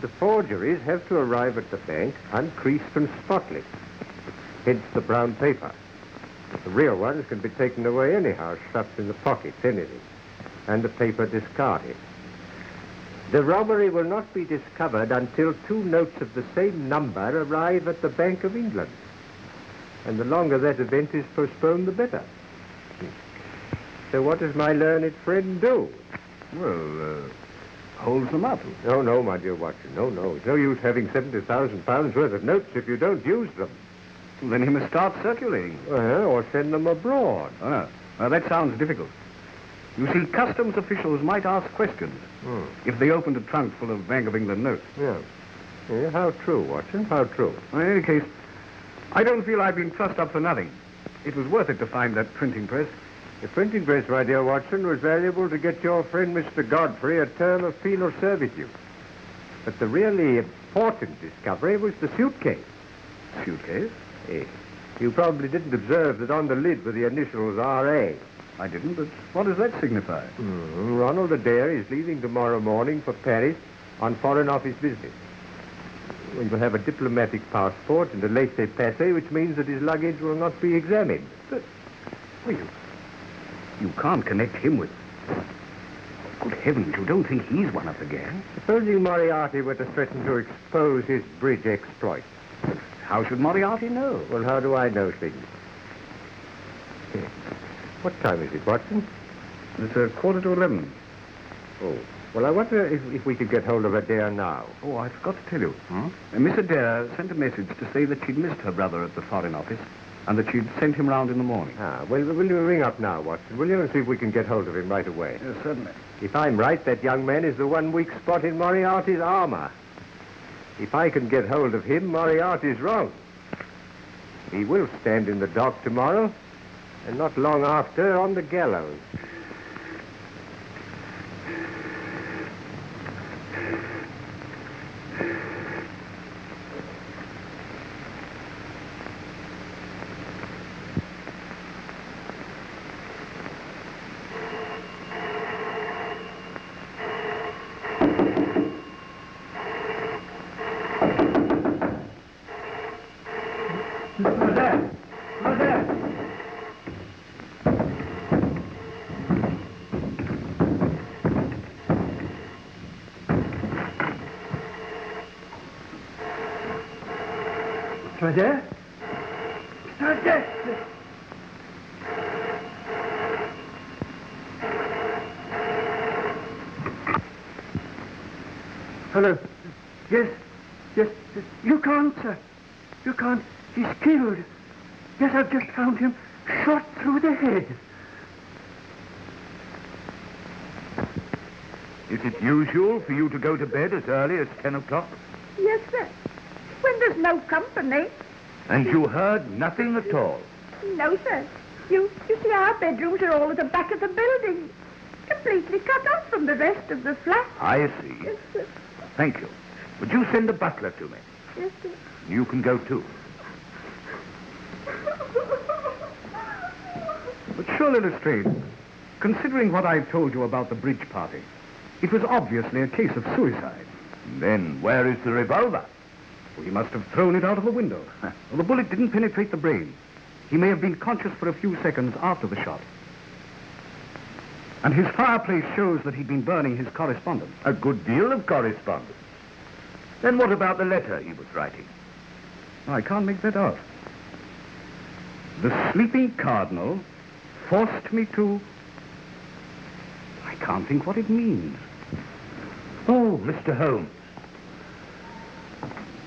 the forgeries have to arrive at the bank uncreased and spotless. Hence the brown paper. The real ones can be taken away anyhow, stuffed in the pockets, anything. And the paper discarded. The robbery will not be discovered until 2 notes of the same number arrive at the Bank of England. And the longer that event is postponed, the better. So what does my learned friend do? Well, holds them up. No, my dear Watson, no. It's no use having £70,000 worth of notes if you don't use them. Well, then he must start circulating. Or send them abroad. Oh, no. Well, that sounds difficult. You see, customs officials might ask questions if they opened a trunk full of Bank of England notes. Yeah, how true, Watson, how true. Well, in any case, I don't feel I've been trussed up for nothing. It was worth it to find that printing press. The printing press, my dear Watson, was valuable to get your friend Mr. Godfrey a term of penal servitude. But the really important discovery was the suitcase. Suitcase? Yes. You probably didn't observe that on the lid were the initials R.A. I didn't, but what does that signify? Ronald Adair is leaving tomorrow morning for Paris on Foreign Office business. He will have a diplomatic passport and a laissez-passer, which means that his luggage will not be examined. But, well, you can't connect him with... Good heavens, you don't think he's one of the gang? Supposing Moriarty were to threaten to expose his bridge exploits. How should Moriarty know? Well, how do I know things? What time is it, Watson? It's 11:15. Oh, well, I wonder if we could get hold of Adair now. Oh, I forgot to tell you. Miss Adair sent a message to say that she'd missed her brother at the Foreign Office and that she'd sent him round in the morning. Well, will you ring up now, Watson, will you, and see if we can get hold of him right away? Yes, certainly. If I'm right, that young man is the one weak spot in Moriarty's armor. If I can get hold of him, Moriarty's wrong. He will stand in the dock tomorrow, and not long after on the gallows. Mr. Adair? Mr. Adair! Hello. Yes. You can't, sir. You can't. He's killed. Yes, I've just found him shot through the head. Is it usual for you to go to bed as early as 10 o'clock? Yes, sir. When there's no company. And you heard nothing at all? No, sir. You see, our bedrooms are all at the back of the building. Completely cut off from the rest of the flat. I see. Yes, sir. Thank you. Would you send a butler to me? Yes, sir. You can go too. But surely, Lestrade, considering what I've told you about the bridge party, it was obviously a case of suicide. Then where is the revolver? Well, he must have thrown it out of the window. Well, the bullet didn't penetrate the brain. He may have been conscious for a few seconds after the shot. And his fireplace shows that he'd been burning his correspondence. A good deal of correspondence. Then what about the letter he was writing? I can't make that out. The sleeping Cardinal forced me to... I can't think what it means. Oh, Mr. Holmes.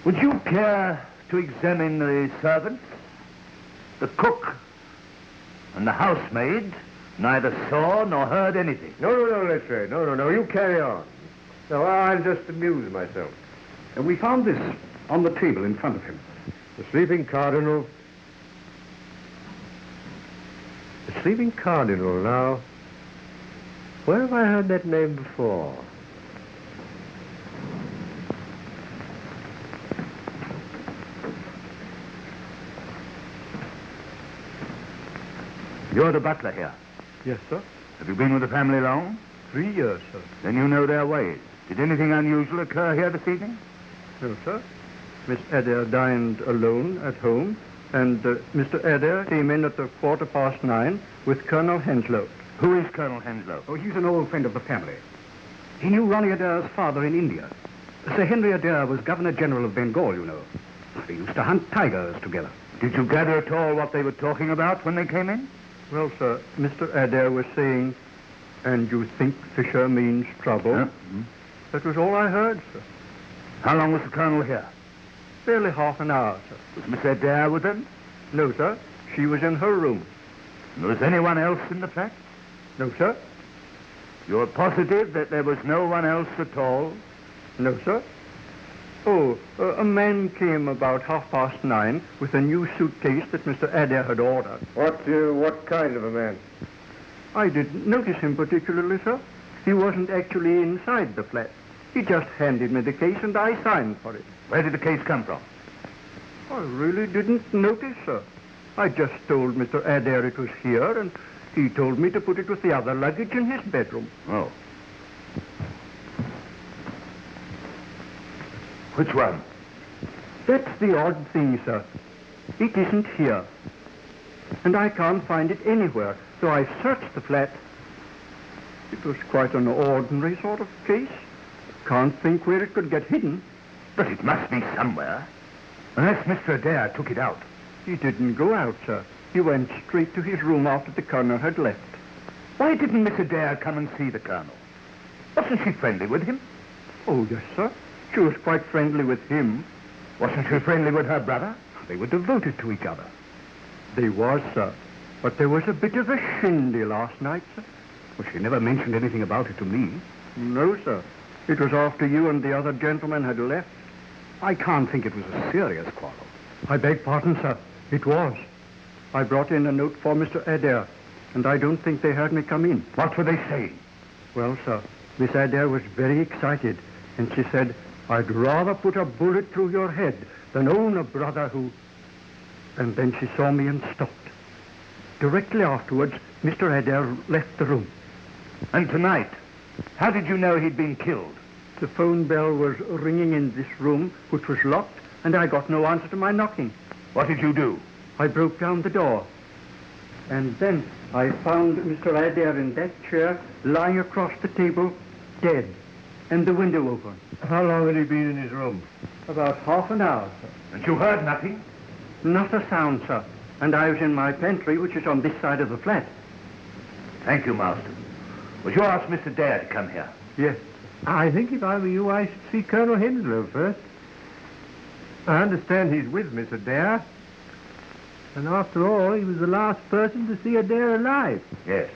Would you care to examine the servants? The cook and the housemaid neither saw nor heard anything. No, Lestrade. No. You carry on. No, I'll just amuse myself. We found this on the table in front of him. The sleeping Cardinal. The sleeping Cardinal, now. Where have I heard that name before? You're the butler here. Yes, sir. Have you been with the family long? 3 years, sir. Then you know their ways. Did anything unusual occur here this evening? No, sir. Miss Adair dined alone at home, and Mr. Adair came in at 9:15 with Colonel Henslow. Who is Colonel Henslow? Oh, he's an old friend of the family. He knew Ronnie Adair's father in India. Sir Henry Adair was Governor General of Bengal, you know. They used to hunt tigers together. Did you gather at all what they were talking about when they came in? Well, sir, Mr. Adair was saying, "And you think Fisher means trouble?" Huh? That was all I heard, sir. How long was the Colonel here? Barely half an hour, sir. Was Miss Adair with him? No, sir. She was in her room. Was anyone else in the flat? No, sir. You're positive that there was no one else at all? No, sir. Oh, a man came about 9:30 with a new suitcase that Mr. Adair had ordered. What kind of a man? I didn't notice him particularly, sir. He wasn't actually inside the flat. He just handed me the case and I signed for it. Where did the case come from? I really didn't notice, sir. I just told Mr. Adair it was here, and He told me to put it with the other luggage in his bedroom. Oh. Which one? That's the odd thing, sir. It isn't here. And I can't find it anywhere, so I searched the flat. It was quite an ordinary sort of case. Can't think where it could get hidden. But it must be somewhere. Unless Mr. Adair took it out. He didn't go out, sir. He went straight to his room after the Colonel had left. Why didn't Miss Adair come and see the Colonel? Wasn't she friendly with him? Oh, yes, sir. She was quite friendly with him. Wasn't she friendly with her brother? They were devoted to each other. They was, sir. But there was a bit of a shindy last night, sir. Well, she never mentioned anything about it to me. No, sir. It was after you and the other gentleman had left. I can't think it was a serious quarrel. I beg pardon, sir. It was. I brought in a note for Mr. Adair, and I don't think they heard me come in. What were they saying? Well, sir, Miss Adair was very excited, and she said, I'd rather put a bullet through your head than own a brother who... And then she saw me and stopped. Directly afterwards, Mr. Adair left the room. And tonight, how did you know he'd been killed? The phone bell was ringing in this room, which was locked, and I got no answer to my knocking. What did you do? I broke down the door. And then I found Mr. Adair in that chair, lying across the table, dead, and the window open. How long had he been in his room? About half an hour, sir. And you heard nothing? Not a sound, sir. And I was in my pantry, which is on this side of the flat. Thank you, Marston. Would you ask Mr. Dare to come here? Yes. I think if I were you, I should see Colonel Henslow first. I understand he's with Miss Adair. And after all, he was the last person to see Adair alive. Yes.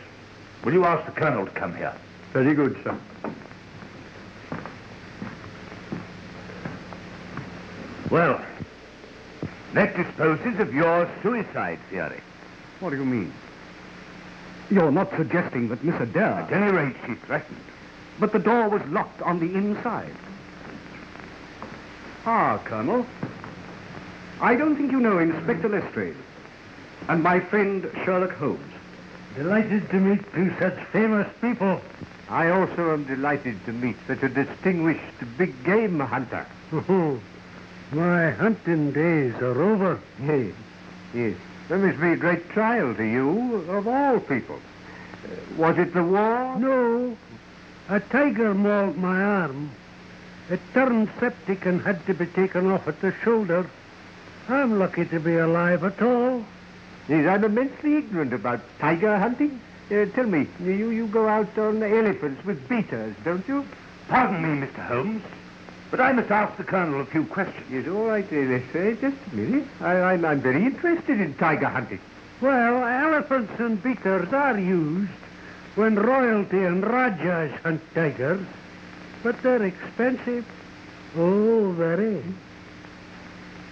Will you ask the Colonel to come here? Very good, sir. Well, that disposes of your suicide theory. What do you mean? You're not suggesting that Miss Adair... At any rate, she threatened. But the door was locked on the inside. Ah, Colonel. I don't think you know Inspector Lestrade and my friend Sherlock Holmes. Delighted to meet two such famous people. I also am delighted to meet such a distinguished big game hunter. My hunting days are over. Yes, yes. There must be a great trial to you, of all people. Was it the war? No. A tiger mauled my arm. It turned septic and had to be taken off at the shoulder. I'm lucky to be alive at all. Yes, I'm immensely ignorant about tiger hunting. Tell me, you go out on elephants with beaters, don't you? Pardon me, Mr. Holmes, but I must ask the Colonel a few questions. Yes, all right, let's say, just a minute. I'm very interested in tiger hunting. Well, elephants and beaters are used when royalty and rajas hunt tigers, but they're expensive. Oh, very.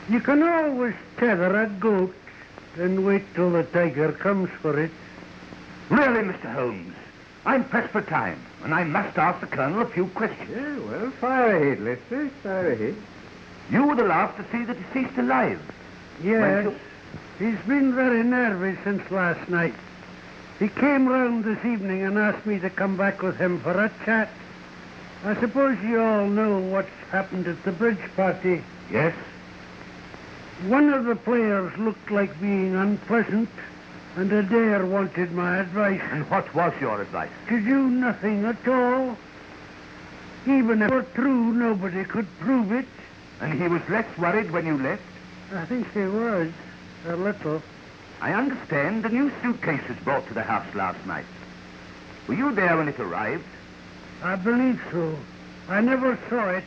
You can always tether a goat and wait till the tiger comes for it. Really, Mr. Holmes, I'm pressed for time, and I must ask the Colonel a few questions. Yeah, well, fire ahead, Lester, fire ahead. You were the last to see the deceased alive. Yes, he's been very nervous since last night. He came round this evening and asked me to come back with him for a chat. I suppose you all know what's happened at the bridge party. Yes? One of the players looked like being unpleasant, and Adair wanted my advice. And what was your advice? To do nothing at all. Even if it were true, nobody could prove it. And he was less worried when you left? I think he was, a little. I understand a new suitcase was brought to the house last night. Were you there when it arrived? I believe so. I never saw it,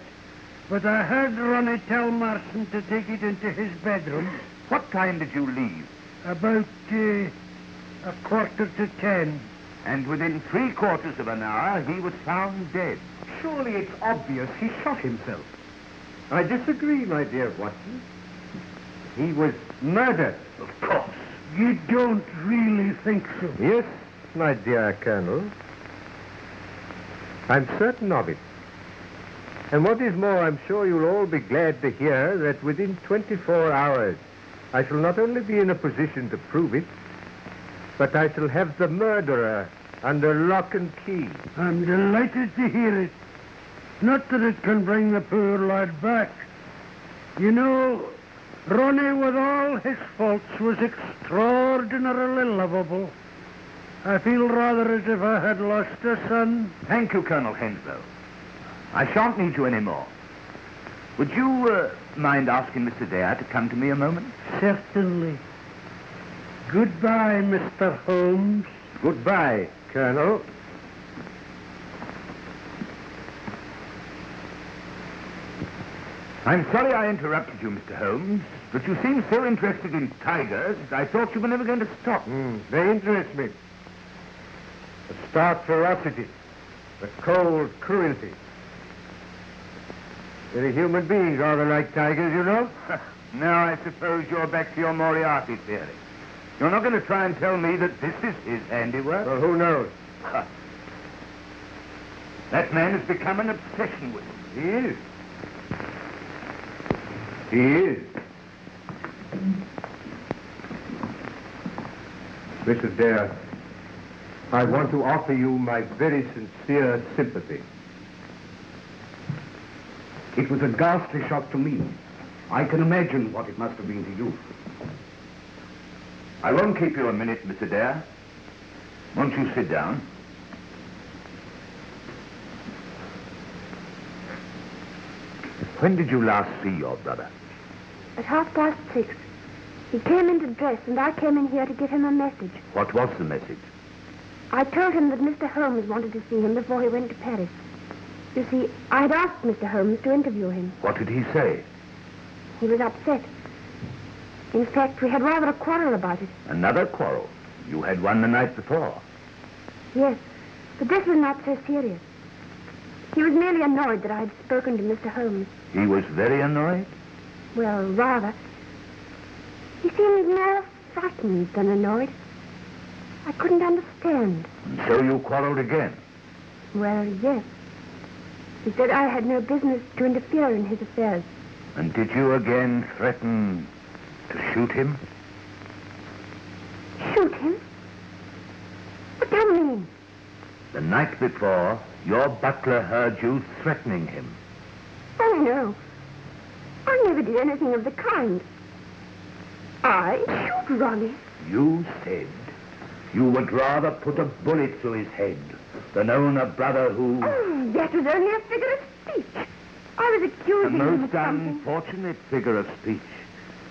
but I heard Ronnie tell Marston to take it into his bedroom. What time did you leave? About 9:45. And within 3/4 of an hour, he was found dead. Surely it's obvious he shot himself. I disagree, my dear Watson. He was murdered. Of course. You don't really think so? Yes, my dear Colonel. I'm certain of it. And what is more, I'm sure you'll all be glad to hear that within 24 hours, I shall not only be in a position to prove it, but I shall have the murderer under lock and key. I'm delighted to hear it. Not that it can bring the poor lad back. You know, Ronnie, with all his faults, was extraordinarily lovable. I feel rather as if I had lost a son. Thank you, Colonel Henslow. I shan't need you anymore. Would you mind asking Mr. Dare to come to me a moment? Certainly. Goodbye, Mr. Holmes. Goodbye, Colonel. I'm sorry I interrupted you, Mr. Holmes, but you seem so interested in tigers, I thought you were never going to stop. They interest me. The stark ferocity, the cold cruelty. Very human beings are like tigers, you know. Now I suppose you're back to your Moriarty theory. You're not going to try and tell me that this is his handiwork? Well, who knows? That man has become an obsession with him. He is. He is. Mr. Dare, I want to offer you my very sincere sympathy. It was a ghastly shock to me. I can imagine what it must have been to you. I won't keep you a minute, Mr. Dare. Won't you sit down? When did you last see your brother? At 6:30. He came in to dress, and I came in here to give him a message. What was the message? I told him that Mr. Holmes wanted to see him before he went to Paris. You see, I'd asked Mr. Holmes to interview him. What did he say? He was upset. In fact, we had rather a quarrel about it. Another quarrel? You had one the night before. Yes, but this was not so serious. He was merely annoyed that I had spoken to Mr. Holmes. He was very annoyed? Well, rather. He seemed more frightened than annoyed. I couldn't understand. And so you quarreled again? Well, yes. He said I had no business to interfere in his affairs. And did you again threaten to shoot him? Shoot him? What do you mean? The night before, your butler heard you threatening him. Oh, no. I never did anything of the kind. I shoot Ronnie. You said you would rather put a bullet through his head than own a brother who... Oh, that was only a figure of speech. I was A accusing him of most something. unfortunate figure of speech,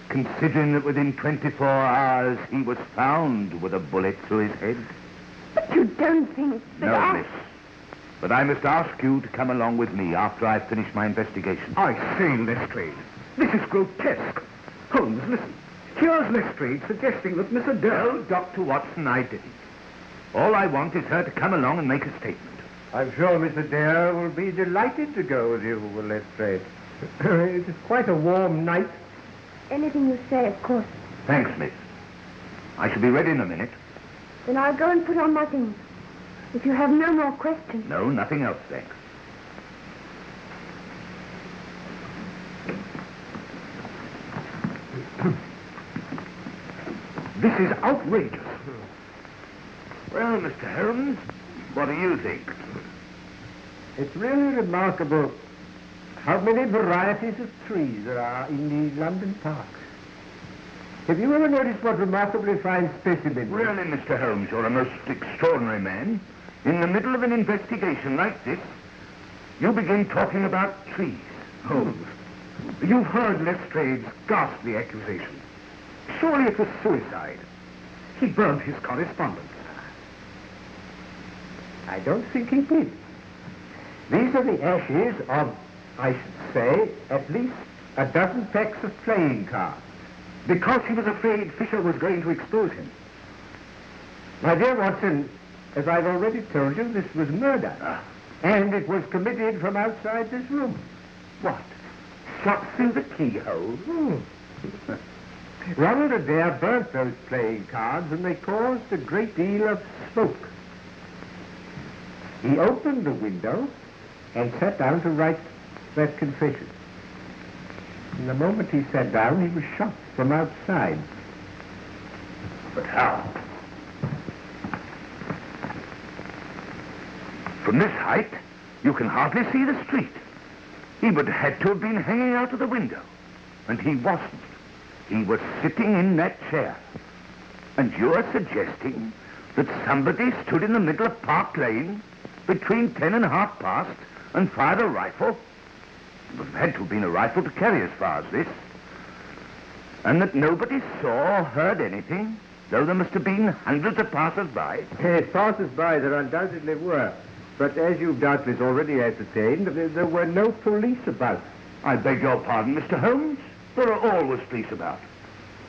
considering that within 24 hours he was found with a bullet through his head. But you don't think that No, I... miss. But I must ask you to come along with me after I've finished my investigation. I say, Lestrade, this is grotesque. Holmes, listen. Here's Lestrade suggesting that Mr. Dare... No, Dr. Watson, I didn't. All I want is her to come along and make a statement. I'm sure Mr. Dare will be delighted to go with you, Lestrade. It is quite a warm night. Anything you say, of course. Thanks, miss. I shall be ready in a minute. Then I'll go and put on my things. If you have no more questions. No, nothing else, thanks. This is outrageous. Well, Mr. Holmes, what do you think? It's really remarkable how many varieties of trees there are in the London parks. Have you ever noticed what remarkably fine specimens? Really, Mr. Holmes, you're a most extraordinary man. In the middle of an investigation like this, you begin talking about trees. Holmes, you've heard Lestrade's ghastly accusation. Surely it was suicide. He burned his correspondence. I don't think he did. These are the ashes of, I should say, at least a dozen packs of playing cards. Because he was afraid Fisher was going to expose him. My dear Watson, as I've already told you, this was murder. And it was committed from outside this room. What? Shot through the keyhole? Ronald Adair burnt those playing cards, and they caused a great deal of smoke. He opened the window and sat down to write that confession. And the moment he sat down, he was shot from outside. But how? From this height, you can hardly see the street. He would have had to have been hanging out of the window. And he wasn't. He was sitting in that chair. And you're suggesting that somebody stood in the middle of Park Lane between 10 and half past and fired a rifle? It would have had to have been a rifle to carry as far as this. And that nobody saw or heard anything, though there must have been hundreds of passers-by. Yes, passers-by there undoubtedly were. But as you've doubtless already ascertained, there were no police about. I beg your pardon, Mr. Holmes. There are always police about.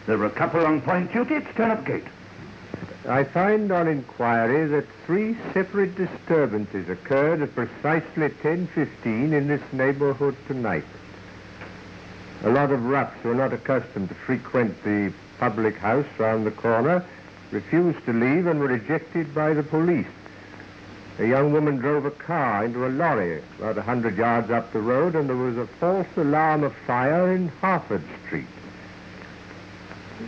There were a couple on point duty at Turnip Gate. I find on inquiry that 3 separate disturbances occurred at precisely 10:15 in this neighborhood tonight. A lot of roughs who are not accustomed to frequent the public house round the corner refused to leave and were ejected by the police. A young woman drove a car into a lorry about 100 yards up the road, and there was a false alarm of fire in Harford Street.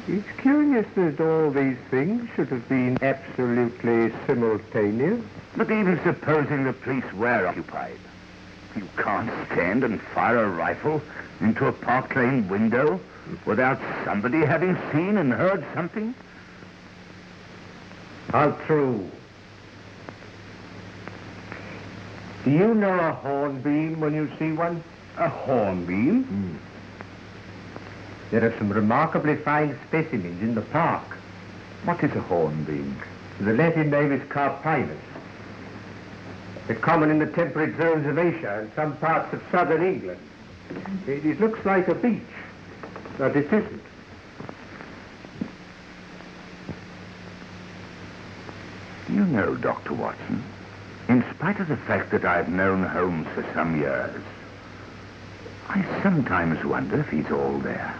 It's curious that all these things should have been absolutely simultaneous. But even supposing the police were occupied, you can't stand and fire a rifle into a Park Lane window without somebody having seen and heard something. How true. Do you know a hornbeam when you see one? A hornbeam? There are some remarkably fine specimens in the park. What is a hornbeam? The Latin name is carpinus. They're common in the temperate zones of Asia and some parts of southern England. It looks like a beech, but it isn't. Do you know, Dr. Watson, in spite of the fact that I've known Holmes for some years, I sometimes wonder if he's all there.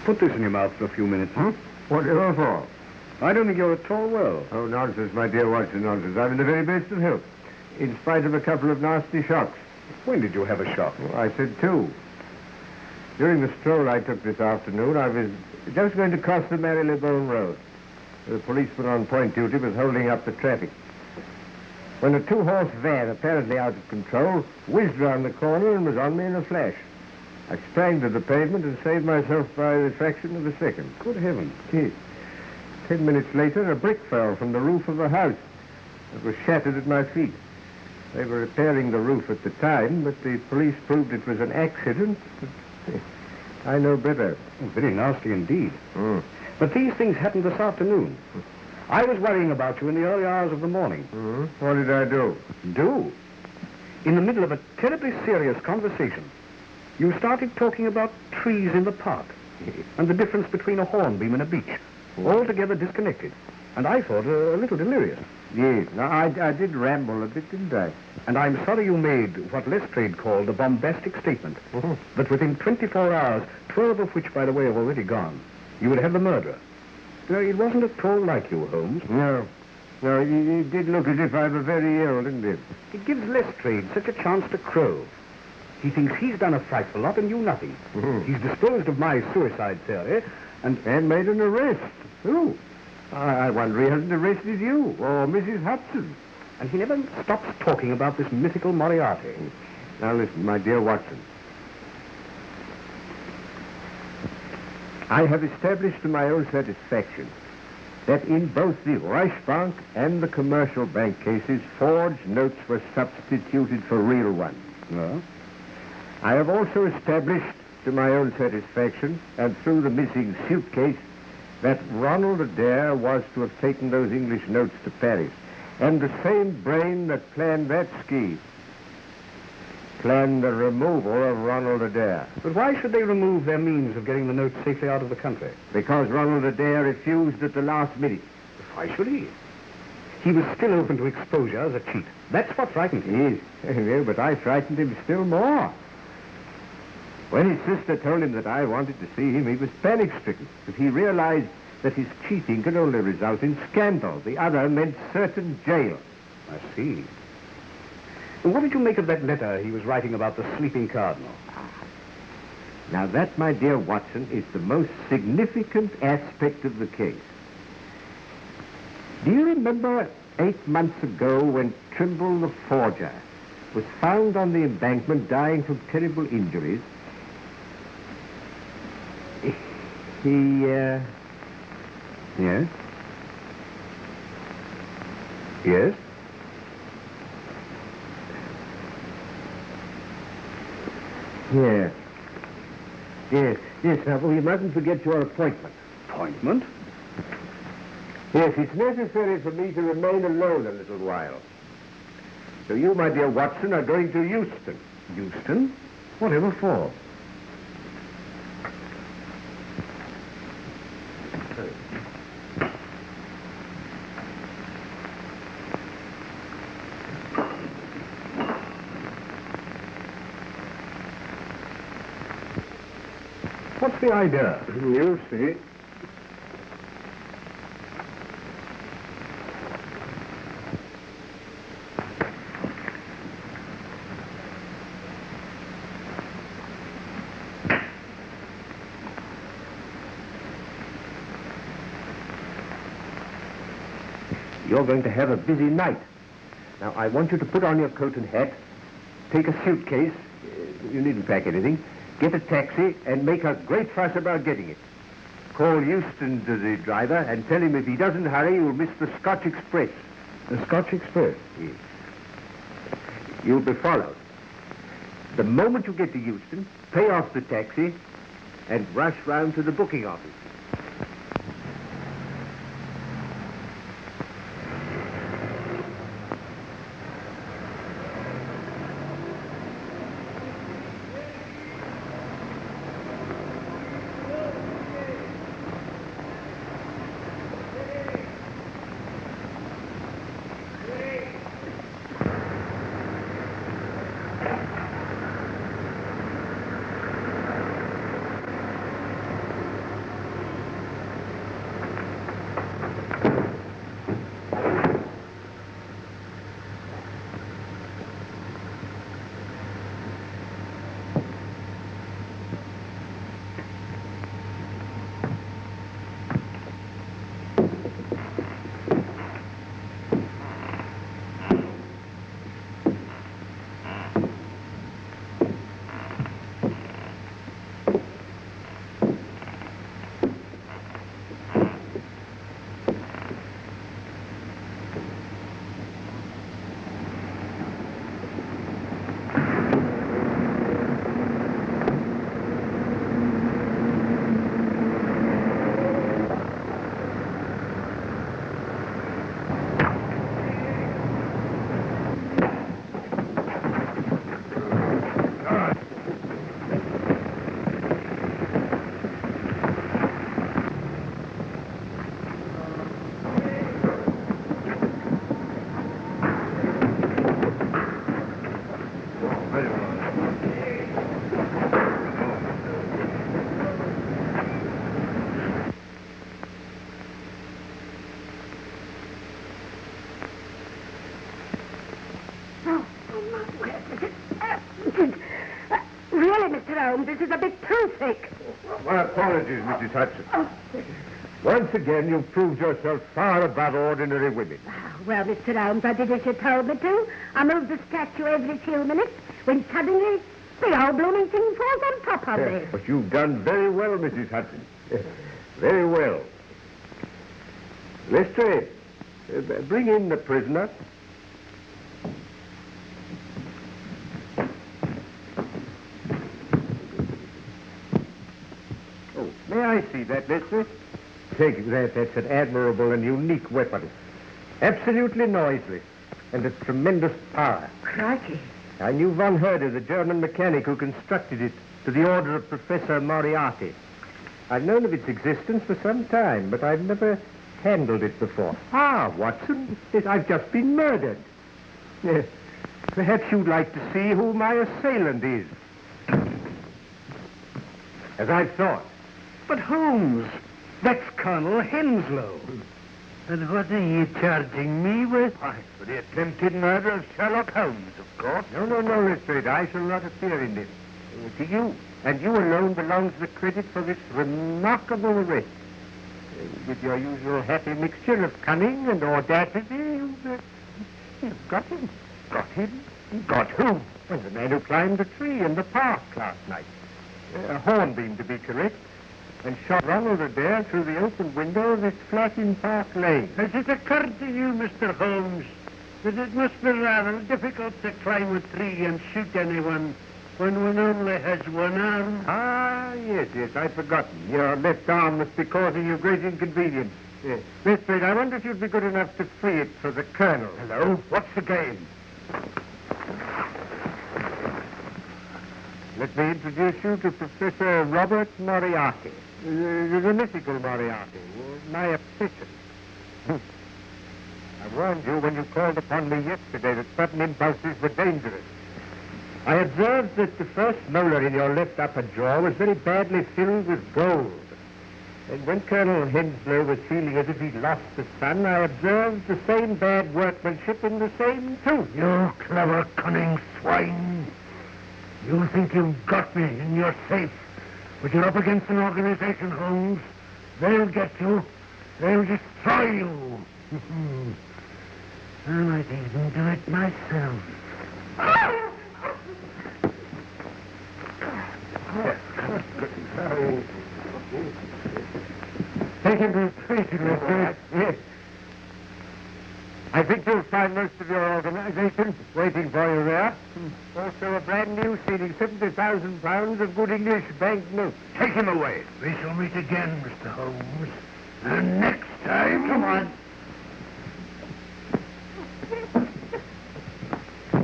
Put this in your mouth for a few minutes. Whatever for? I don't think you're at all well. Oh, nonsense, my dear Watson, nonsense. I'm in the very best of health, in spite of a couple of nasty shocks. When did you have a shock? Well, I said 2. During the stroll I took this afternoon, I was just going to cross the Marylebone Road. The policeman on point duty was holding up the traffic, when a 2-horse van, apparently out of control, whizzed round the corner and was on me in a flash. I sprang to the pavement and saved myself by the fraction of a second. Good heavens. Yes. 10 minutes later, a brick fell from the roof of a house. It was shattered at my feet. They were repairing the roof at the time, but the police proved it was an accident. I know better. Oh, very nasty indeed. But these things happened this afternoon. I was worrying about you in the early hours of the morning. What did I do? Do? In the middle of a terribly serious conversation, you started talking about trees in the park and the difference between a hornbeam and a beech, altogether disconnected. And I thought a little delirious. Yes, I did ramble a bit, didn't I? And I'm sorry you made what Lestrade called a bombastic statement. That within 24 hours, 12 of which, by the way, have already gone, you would have the murderer. No, it wasn't at all like you, Holmes. No, it did look as if I were very ill, didn't it? It gives Lestrade such a chance to crow. He thinks he's done a frightful lot and you nothing. He's disposed of my suicide theory and made an arrest. Who? I wonder he hasn't arrested you or Mrs. Hudson. And he never stops talking about this mythical Moriarty. Now listen, my dear Watson. I have established to my own satisfaction that in both the Reichsbank and the commercial bank cases, forged notes were substituted for real ones. No? I have also established to my own satisfaction, and through the missing suitcase, that Ronald Adair was to have taken those English notes to Paris. And the same brain that planned that scheme planned the removal of Ronald Adair. But why should they remove their means of getting the notes safely out of the country? Because Ronald Adair refused at the last minute. Why should he? He was still open to exposure as a cheat. That's what frightened him. Yes, but I frightened him still more. When his sister told him that I wanted to see him, he was panic-stricken, because he realized that his cheating could only result in scandal. The other meant certain jail. I see. And what did you make of that letter he was writing about the sleeping Cardinal? Now that, my dear Watson, is the most significant aspect of the case. Do you remember 8 months ago when Trimble the forger was found on the embankment dying from terrible injuries? Yes? Yes? Yes. Now, we mustn't forget your appointment. Appointment? Yes, it's necessary for me to remain alone a little while. So you, my dear Watson, are going to Euston. Euston? Whatever for? What's the idea? You see. You're going to have a busy night. Now, I want you to put on your coat and hat, take a suitcase, you needn't pack anything, get a taxi, and make a great fuss about getting it. Call Euston to the driver and tell him if he doesn't hurry, you'll miss the Scotch Express. The Scotch Express? Yes. You'll be followed. The moment you get to Euston, pay off the taxi and rush round to the booking office. Really, Mr. Holmes, this is a bit too thick. My apologies, Mrs. Hudson. Once again, you've proved yourself far above ordinary women. Well, Mr. Holmes, I did as you told me to. I moved the statue every few minutes when suddenly the whole blooming thing falls on top of me. But you've done very well, Mrs. Hudson. Very well. Lestrade, bring in the prisoner. Oh, may I see that, Lestrade? Take that. That's an admirable and unique weapon. Absolutely noiseless and of tremendous power. Crikey. I knew von Herder, the German mechanic who constructed it to the order of Professor Moriarty. I've known of its existence for some time, but I've never handled it before. Ah, Watson, I've just been murdered. Perhaps you'd like to see who my assailant is. As I thought. But Holmes, that's Colonel Henslow. And what are you charging me with? Why, for the attempted murder of Sherlock Holmes, of course. No, Lestrade. I shall not appear in this. To you. And you alone belongs the credit for this remarkable arrest. With your usual happy mixture of cunning and audacity, you've got him. Got him? Got who? Well, the man who climbed the tree in the park last night. A hornbeam, to be correct, and shot Ronald Adair through the open window of his flat in Park Lane. Has it occurred to you, Mr. Holmes, that it must be rather difficult to climb a tree and shoot anyone when one only has one arm? Ah, yes, I'd forgotten. Your left arm must be causing you great inconvenience. Yes. Lestrade, I wonder if you'd be good enough to free it for the Colonel. Hello? What's the game? Let me introduce you to Professor Robert Moriarty, the mythical Moriarty, my obsession. I warned you when you called upon me yesterday that sudden impulses were dangerous. I observed that the first molar in your left upper jaw was very badly filled with gold. And when Colonel Henslow was feeling as if he'd lost the sun, I observed the same bad workmanship in the same tooth. You clever, cunning swine. You think you've got me and you're safe, but you're up against an organization, Holmes. They'll get you. They'll destroy you. I might even do it myself. Take him to the station, Lestrade. Yes. I think you'll find most of your organization waiting for you there. Also a brand new sealing £70,000 of good English banknotes. Take him away. We shall meet again, Mr. Holmes. And next time... Come on.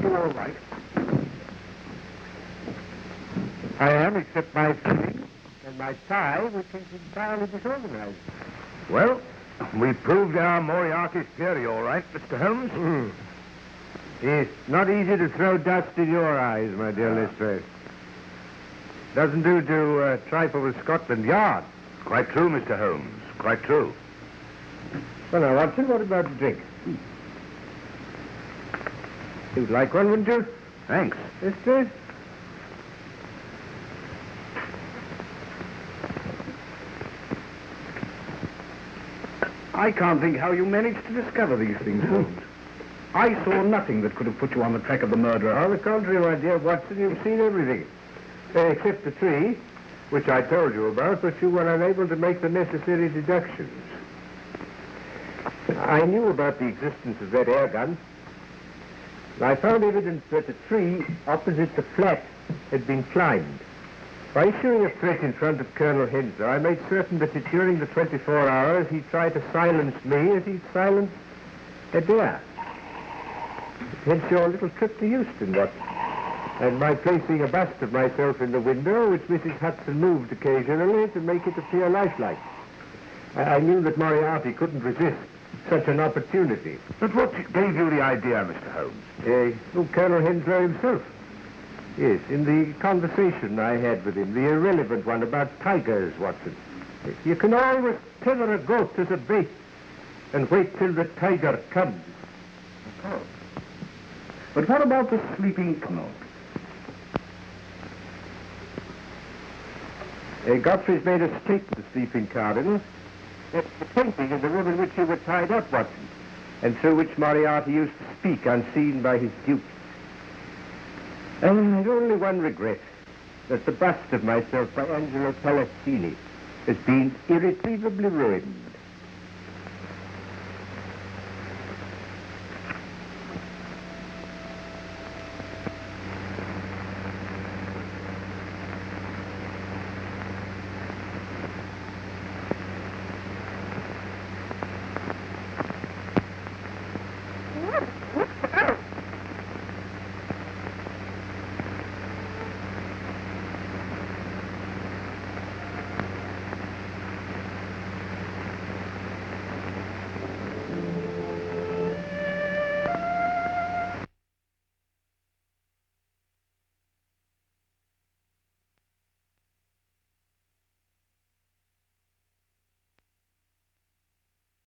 You all right? I am, except my feelings and my tie, which is entirely disorganized. Well, we proved our Moriarty's theory, all right, Mr. Holmes. It's not easy to throw dust in your eyes, my dear Lestrade. Doesn't do to trifle with Scotland Yard. Quite true, Mr. Holmes. Quite true. Well, now, Watson, what about the drink? You'd like one, wouldn't you? Thanks. Lestrade? I can't think how you managed to discover these things, Holmes. I saw nothing that could have put you on the track of the murderer. On the contrary, my dear Watson, you've seen everything. Except the tree, which I told you about, but you were unable to make the necessary deductions. I knew about the existence of that air gun. I found evidence that the tree opposite the flat had been climbed. By issuing a threat in front of Colonel Henslow, I made certain that during the 24 hours he tried to silence me as he silenced Adair. Hence your little trip to Euston, Watson, and my placing a bust of myself in the window, which Mrs. Hudson moved occasionally to make it appear lifelike. I knew that Moriarty couldn't resist such an opportunity. But what gave you the idea, Mr. Holmes? Colonel Henslow himself. Yes, in the conversation I had with him, the irrelevant one about tigers, Watson. You can always tether a goat as a bait and wait till the tiger comes. Oh. But what about the sleeping Cardinal? Godfrey's made a stake to the sleeping Cardinal. That's the painting in the room in which you were tied up, Watson, and through which Moriarty used to speak unseen by his dupe. And I've only one regret, that the bust of myself by Angelo Palazzini has been irretrievably ruined.